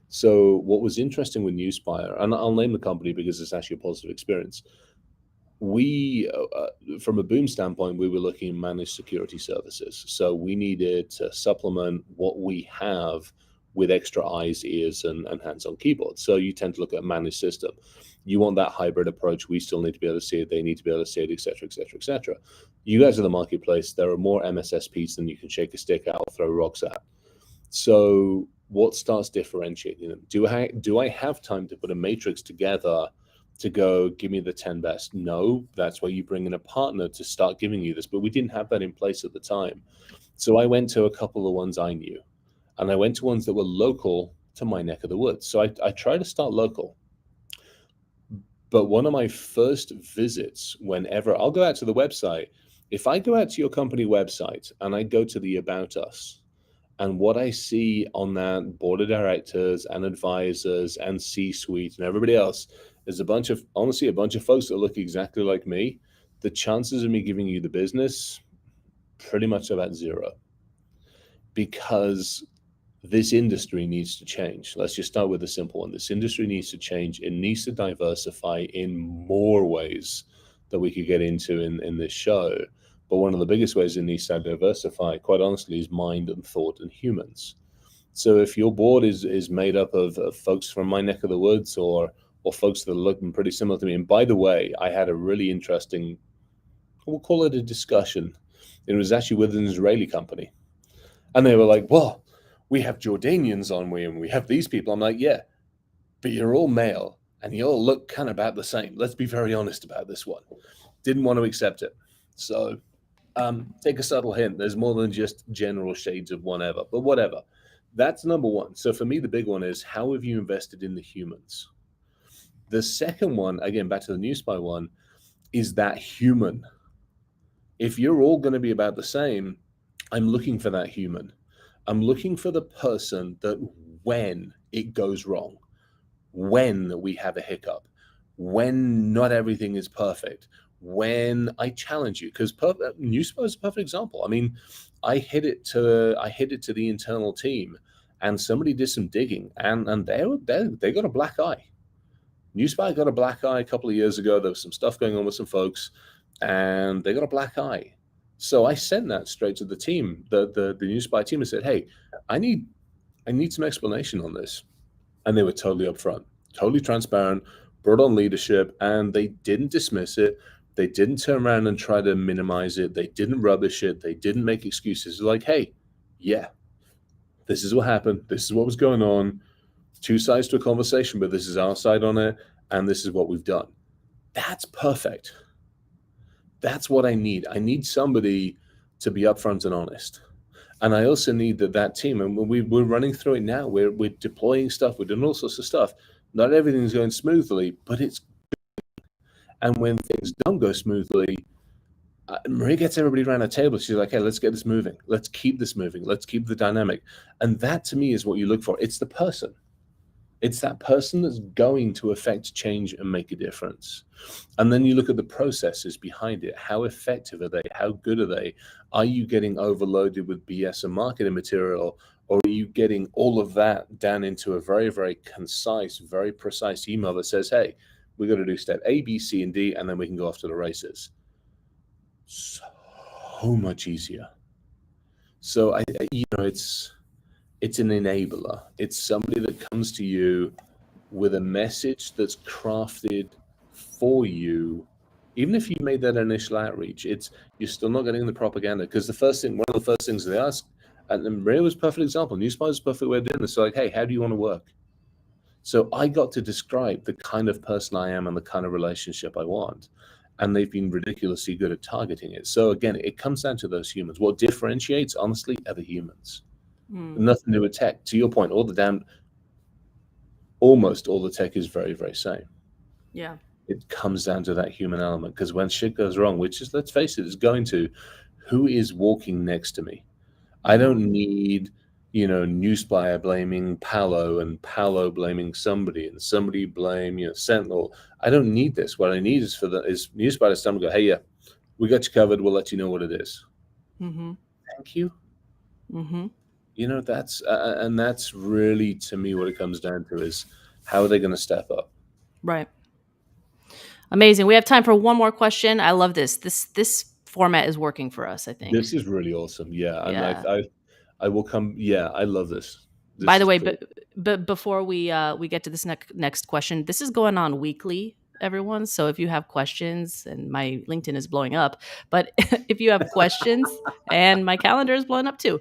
So what was interesting with Newspire, and I'll name the company because it's actually a positive experience. We, from a boom standpoint, we were looking at managed security services. So we needed to supplement what we have with extra eyes, ears, and hands on keyboard. So you tend to look at a managed system. You want that hybrid approach. We still need to be able to see it. They need to be able to see it, et cetera, et cetera, et cetera. You guys are the marketplace. There are more MSSPs than you can shake a stick at or throw rocks at. So what starts differentiating them? Do I have time to put a matrix together to go, give me the 10 best? No, that's why you bring in a partner to start giving you this. But we didn't have that in place at the time. So I went to a couple of ones I knew, and I went to ones that were local to my neck of the woods. So I try to start local. But one of my first visits, whenever I'll go out to the website, if I go out to your company website and I go to the About Us, And what I see on that board of directors and advisors and C-suite and everybody else is honestly, a bunch of folks that look exactly like me. The chances of me giving you the business, pretty much about zero, because this industry needs to change. Let's just start with the simple one. This industry needs to change. It needs to diversify in more ways that we could get into in this show. But one of the biggest ways it needs to diversify, quite honestly, is mind and thought and humans. So if your board is made up of folks from my neck of the woods or folks that are looking pretty similar to me, and by the way, I had a really interesting, we'll call it a discussion. It was actually with an Israeli company. And they were like, well, we have Jordanians on, and we have these people. I'm like, yeah, but you're all male and you all look kind of about the same. Let's be very honest about this one. Didn't want to accept it. So take a subtle hint. There's more than just general shades of whatever, but whatever. That's number one. So for me, the big one is, how have you invested in the humans? The second one, again, back to the NewSpy one, is that human. If you're all going to be about the same, I'm looking for that human. I'm looking for the person that when it goes wrong, when we have a hiccup, when not everything is perfect, when I challenge you, because NewSpy is a perfect example. I mean, I hit it to the internal team, and somebody did some digging, and they got a black eye. NewSpy got a black eye a couple of years ago. There was some stuff going on with some folks, and they got a black eye. So I sent that straight to the team, the NewSpy team, and said, "Hey, I need some explanation on this." And they were totally upfront, totally transparent, brought on leadership, and they didn't dismiss it. They didn't turn around and try to minimize it. They didn't rubbish it. They didn't make excuses. Like, hey, yeah, this is what happened. This is what was going on. Two sides to a conversation, but this is our side on it, and this is what we've done. That's perfect. That's what I need. I need somebody to be upfront and honest. And I also need that team, and we're running through it now. We're deploying stuff. We're doing all sorts of stuff. Not everything's going smoothly, but it's. And when things don't go smoothly, Maria gets everybody around the table. She's like, "Hey, let's get this moving. Let's keep this moving. Let's keep the dynamic." And that, to me, is what you look for. It's the person. It's that person that's going to affect change and make a difference. And then you look at the processes behind it. How effective are they? How good are they? Are you getting overloaded with BS and marketing material? Or are you getting all of that down into a very, very concise, very precise email that says, hey, we're going to do step A, B, C, and D, and then we can go off to the races? So much easier. So, it's an enabler. It's somebody that comes to you with a message that's crafted for you. Even if you made that initial outreach, you're still not getting the propaganda, because one of the first things they ask, and Maria was a perfect example. NewSpy is a perfect way of doing this. So like, hey, how do you want to work? So I got to describe the kind of person I am and the kind of relationship I want. And they've been ridiculously good at targeting it. So again, it comes down to those humans. What differentiates, honestly, are the humans. Nothing to do with tech. To your point, almost all the tech is very, very same. Yeah. It comes down to that human element, because when shit goes wrong, which is, let's face it, is going to, who is walking next to me? I don't need, NewSpy blaming Palo and Palo blaming somebody and somebody blame, Sentinel. I don't need this. What I need is NewSpy to stand and go, hey, yeah, we got you covered. We'll let you know what it is. Mm-hmm. Thank you. Mm-hmm. That's really, to me, what it comes down to is, how are they going to step up? Right. Amazing. We have time for one more question. I love this. This format is working for us, I think. This is really awesome. Yeah. Yeah. And I will come. Yeah, I love this. By the way, but before we get to this next question, this is going on weekly, everyone. So if you have questions, and my LinkedIn is blowing up, but if you have questions, and my calendar is blowing up too,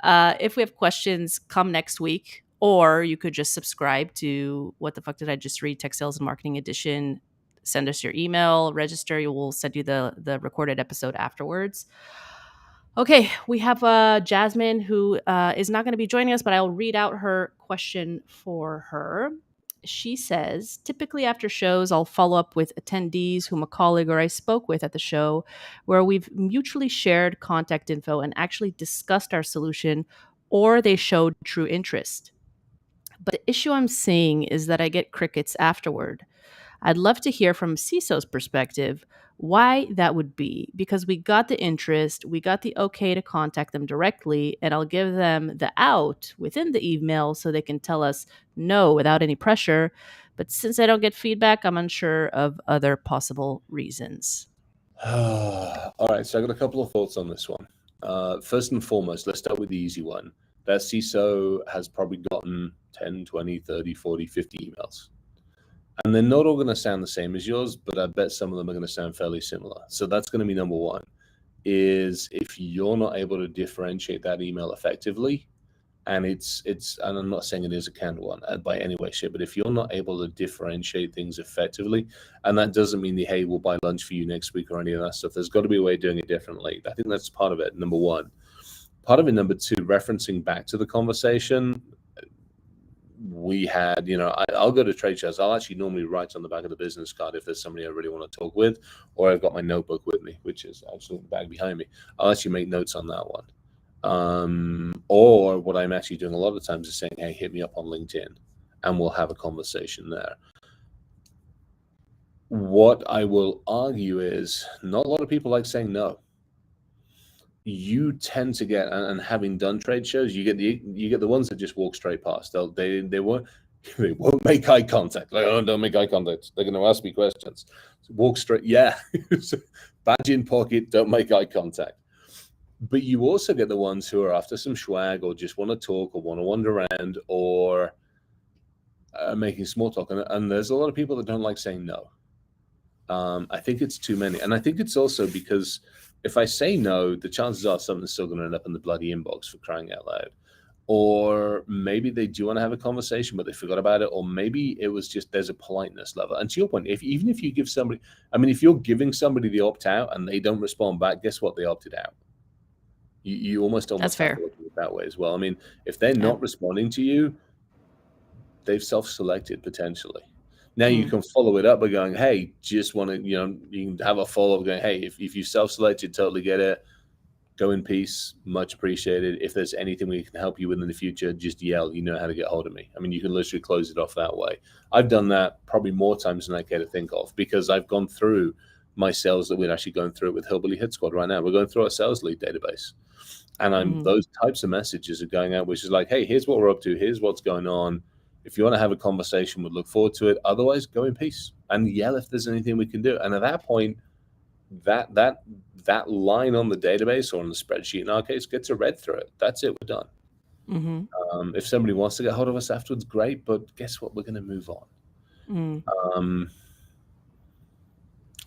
if we have questions, come next week, or you could just subscribe to What the Fuck Did I Just Read? Tech Sales and Marketing Edition. Send us your email, register. We'll send you the recorded episode afterwards. Okay, we have Jasmine, who is not going to be joining us, but I'll read out her question for her. She says, typically after shows, I'll follow up with attendees whom a colleague or I spoke with at the show, where we've mutually shared contact info and actually discussed our solution or they showed true interest. But the issue I'm seeing is that I get crickets afterward. I'd love to hear from CISO's perspective why that would be, because we got the interest, we got the okay to contact them directly, and I'll give them the out within the email so they can tell us no without any pressure. But since I don't get feedback, I'm unsure of other possible reasons. All right, so I got a couple of thoughts on this one. First and foremost, let's start with the easy one. That CISO has probably gotten 10, 20, 30, 40, 50 emails. And they're not all going to sound the same as yours, but I bet some of them are going to sound fairly similar. So that's going to be number one, is if you're not able to differentiate that email effectively, and and I'm not saying it is a canned one by any way, shape, but if you're not able to differentiate things effectively, and that doesn't mean hey, we'll buy lunch for you next week or any of that stuff. There's got to be a way of doing it differently. I think that's part of it, number one. Part of it, number two, referencing back to the conversation we had, I'll go to trade shows. I'll actually normally write on the back of the business card if there's somebody I really want to talk with, or I've got my notebook with me, which is actually in the bag behind me. I'll actually make notes on that one. Or what I'm actually doing a lot of times is saying, hey, hit me up on LinkedIn and we'll have a conversation there. What I will argue is not a lot of people like saying no. You tend to get, and having done trade shows, you get the ones that just walk straight past. They won't make eye contact. Like, oh, don't make eye contact. They're going to ask me questions. So walk straight. Yeah, badge in pocket. Don't make eye contact. But you also get the ones who are after some swag, or just want to talk, or want to wander around, or making small talk. And there's a lot of people that don't like saying no. I think it's too many, and I think it's also because if I say no, the chances are something's still going to end up in the bloody inbox, for crying out loud. Or maybe they do want to have a conversation, but they forgot about it. Or maybe it was just there's a politeness level. And to your point, even if you give somebody, if you're giving somebody the opt out and they don't respond back, guess what? They opted out. You almost That's fair. have to look at it that way as well. If they're not responding to you, they've self-selected potentially. Now you can follow it up by going, hey, just want to, you can have a follow-up going, hey, if you self-selected, totally get it. Go in peace. Much appreciated. If there's anything we can help you with in the future, just yell. You know how to get hold of me. You can literally close it off that way. I've done that probably more times than I care to think of, because I've gone through my sales that we're actually going through with Hillbilly Hit Squad right now. We're going through our sales lead database. And those types of messages are going out, which is like, hey, here's what we're up to. Here's what's going on. If you want to have a conversation, we'd look forward to it. Otherwise, go in peace and yell if there's anything we can do. And at that point, that line on the database or on the spreadsheet in our case gets a read through it. That's it. We're done. If somebody wants to get hold of us afterwards, great. But guess what? We're going to move on.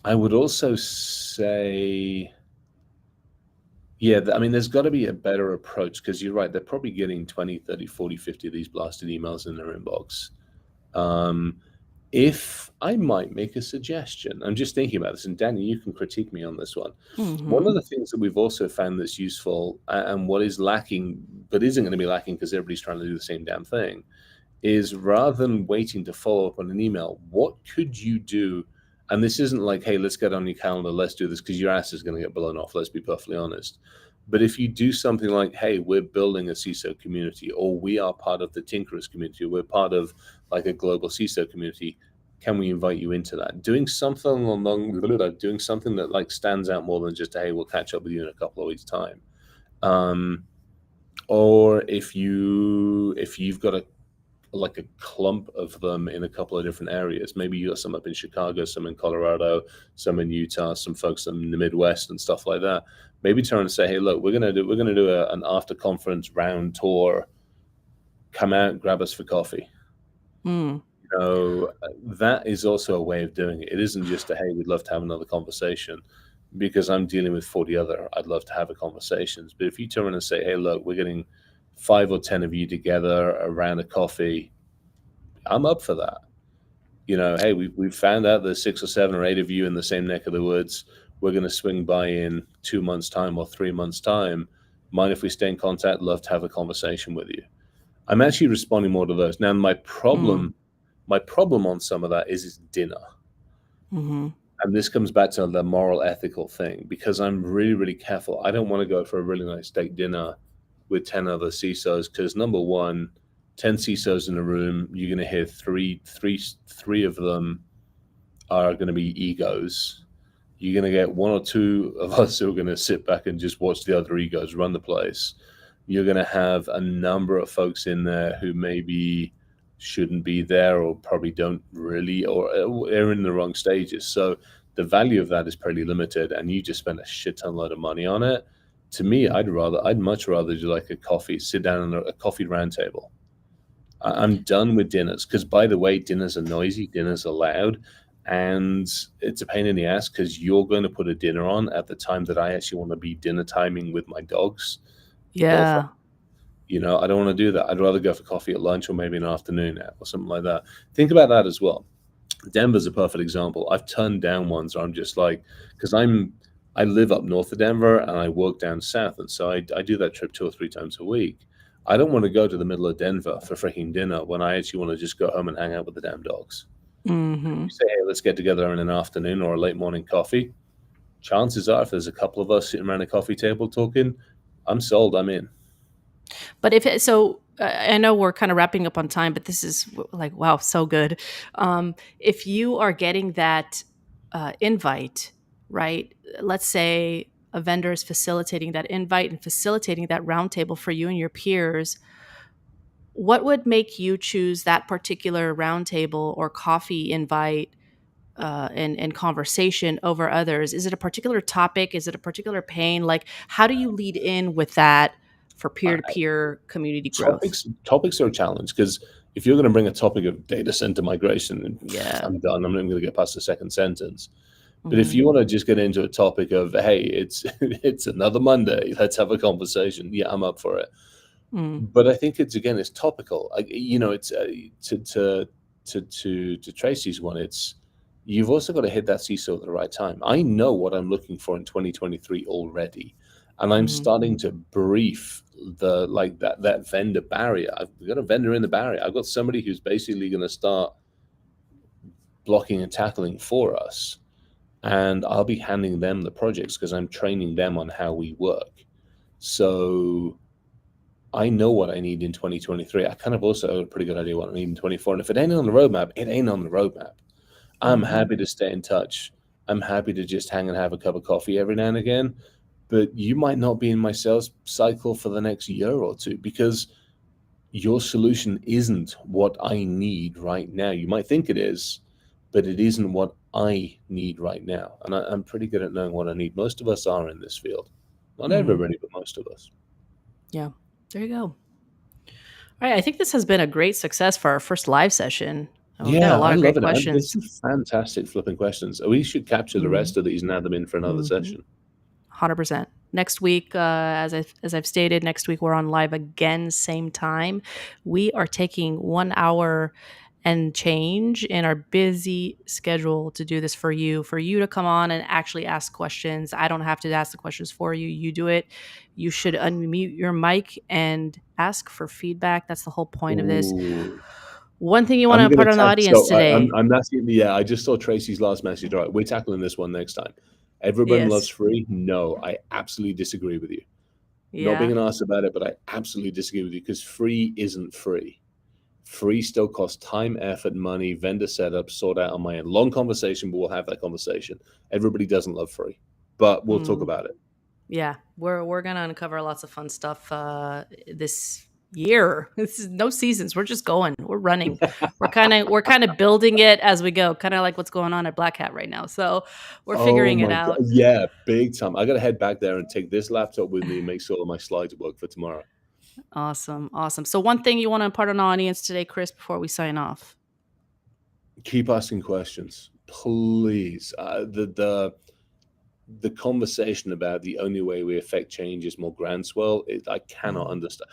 I would also say, yeah, there's got to be a better approach, because you're right. They're probably getting 20, 30, 40, 50 of these blasted emails in their inbox. If I might make a suggestion, I'm just thinking about this, and Dani, you can critique me on this one. One of the things that we've also found that's useful, and what is lacking, but isn't going to be lacking because everybody's trying to do the same damn thing, is rather than waiting to follow up on an email, what could you do? And this isn't like, hey, let's get on your calendar, let's do this, because your ass is going to get blown off, let's be perfectly honest. But if you do something like, hey, we're building a CISO community, or we are part of the Tinkerers community, we're part of like a global CISO community, can we invite you into that? Doing something that like stands out more than just, hey, we'll catch up with you in a couple of weeks' time. Or if you've got a clump of them in a couple of different areas. Maybe you got some up in Chicago, some in Colorado, some in Utah, some folks in the Midwest and stuff like that. Maybe turn and say, hey, look, we're gonna do an after conference round tour. Come out, grab us for coffee. That is also a way of doing it. It isn't just a, hey, we'd love to have another conversation, because I'm dealing with 40 other I'd love to have a conversations. But if you turn around and say, hey, look, we're getting 5 or 10 of you together around a coffee, I'm up for that. Hey, we've found out there's 6 or 7 or 8 of you in the same neck of the woods. We're going to swing by in 2 months' time or 3 months' time. Mind if we stay in contact? Love to have a conversation with you. I'm actually responding more to those. Now, my problem on some of that is dinner. And this comes back to the moral, ethical thing, because I'm really, really careful. I don't want to go for a really nice steak dinner with 10 other CISOs, because number one, 10 CISOs in a room, you're going to hear three of them are going to be egos. You're going to get one or two of us who are going to sit back and just watch the other egos run the place. You're going to have a number of folks in there who maybe shouldn't be there, or probably don't really, or are in the wrong stages. So the value of that is pretty limited, and you just spend a shit ton load of money on it. To me, I'd much rather do like a coffee, sit down on a coffee roundtable. I'm done with dinners, because, by the way, dinners are noisy, dinners are loud, and it's a pain in the ass, because you're going to put a dinner on at the time that I actually want to be dinner timing with my dogs. Yeah. You know, I don't want to do that. I'd rather go for coffee at lunch, or maybe an afternoon nap or something like that. Think about that as well. Denver's a perfect example. I've turned down ones where I'm just like, because I live up north of Denver and I work down south, and so I do that trip 2 or 3 times a week. I don't want to go to the middle of Denver for freaking dinner when I actually want to just go home and hang out with the damn dogs. Mm-hmm. You say, hey, let's get together in an afternoon or a late morning coffee. Chances are, if there's a couple of us sitting around a coffee table talking, I'm sold, I'm in. But I know we're kind of wrapping up on time, but this is like, wow, so good. If you are getting that invite, right? Let's say a vendor is facilitating that invite and facilitating that roundtable for you and your peers. What would make you choose that particular roundtable or coffee invite and conversation over others? Is it a particular topic? Is it a particular pain? Like, how do you lead in with that for peer-to-peer community growth? Topics are a challenge, because if you're going to bring a topic of data center migration, I'm done. I'm not even going to get past the second sentence. But if you want to just get into a topic of, hey, it's another Monday, let's have a conversation. Yeah, I'm up for it. But I think it's topical. It's to Tracy's one. It's, you've also got to hit that CISO at the right time. I know what I'm looking for in 2023 already, and I'm starting to brief that vendor barrier. I've got a vendor in the barrier. I've got somebody who's basically going to start blocking and tackling for us, and I'll be handing them the projects because I'm training them on how we work. So I know what I need in 2023. I kind of also have a pretty good idea what I need in 24. And if it ain't on the roadmap, it ain't on the roadmap. I'm happy to stay in touch. I'm happy to just hang and have a cup of coffee every now and again. But you might not be in my sales cycle for the next year or two, because your solution isn't what I need right now. You might think it is, but it isn't what I need right now. And I'm pretty good at knowing what I need. Most of us are in this field. Not everybody, but most of us. Yeah. There you go. All right. I think this has been a great success for our first live session. We've got a lot of great questions. This is fantastic flipping questions. We should capture the rest of these and add them in for another session. 100%. Next week, as I've stated, next week we're on live again, same time. We are taking 1 hour and change in our busy schedule to do this for you to come on and actually ask questions. I don't have to ask the questions for you. You do it. You should unmute your mic and ask for feedback. That's the whole point of this. One thing you want to impart on the audience today. I'm asking, I just saw Tracy's last message. All right, we're tackling this one next time. Everyone loves free. No, I absolutely disagree with you. Not being an ass about it, but I absolutely disagree with you, because free isn't free. Free still costs time, effort, money, vendor setup, sort out on my end. Long conversation, but we'll have that conversation. Everybody doesn't love free, but we'll talk about it. Yeah, we're gonna uncover lots of fun stuff this year. This is no seasons. We're just going. We're running. We're kind of building it as we go. Kind of like what's going on at Black Hat right now. So we're figuring it out. God. Yeah, big time. I gotta head back there and take this laptop with me and make sure all my slides work for tomorrow. Awesome. So one thing you want to impart on the audience today, Chris, before we sign off? Keep asking questions, please. The conversation about the only way we affect change is more groundswell, I cannot understand.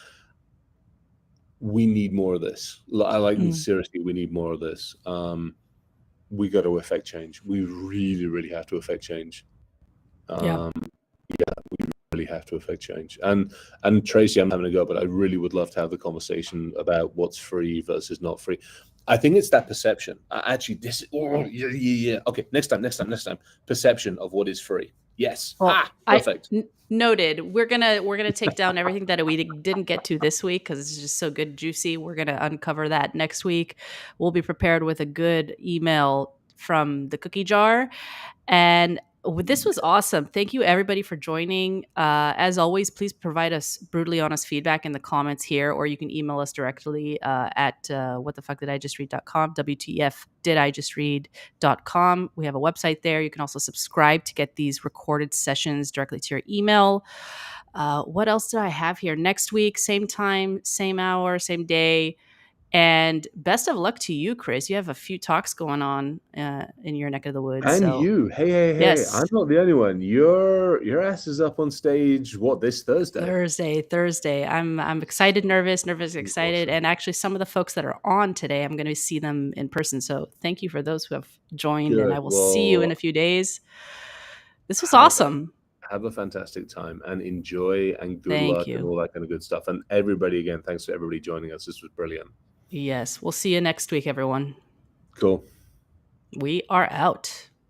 We need more of this. Seriously, we need more of this. We got to affect change. We really, really have to affect change. We really have to affect change. And Tracy, I'm having a go, but I really would love to have the conversation about what's free versus not free. I think it's that perception. Okay, next time. Perception of what is free. Yes. Well, Perfect. Noted. We're gonna take down everything that we didn't get to this week because it's just so good, juicy. We're gonna uncover that next week. We'll be prepared with a good email from the cookie jar. And this was awesome. Thank you, everybody, for joining. As always, please provide us brutally honest feedback in the comments here, or you can email us directly at whatthefuckdidijustread.com, WTF We have a website there. You can also subscribe to get these recorded sessions directly to your email. What else did I have here? Next week, same time, same hour, same day. And best of luck to you, Chris. You have a few talks going on in your neck of the woods. And so. you, hey, Yes. I'm not the only one. Your ass is up on stage. What, this Thursday? Thursday. I'm excited, nervous, excited, Awesome. and actually some of the folks that are on today, I'm going to see them in person. So thank you for those who have joined, and I will see you in a few days. This was awesome. Have a fantastic time and enjoy, and good Thank luck you. and all that kind of good stuff. And everybody, again, thanks to everybody joining us. This was brilliant. Yes, we'll see you next week, everyone. Cool. We are out.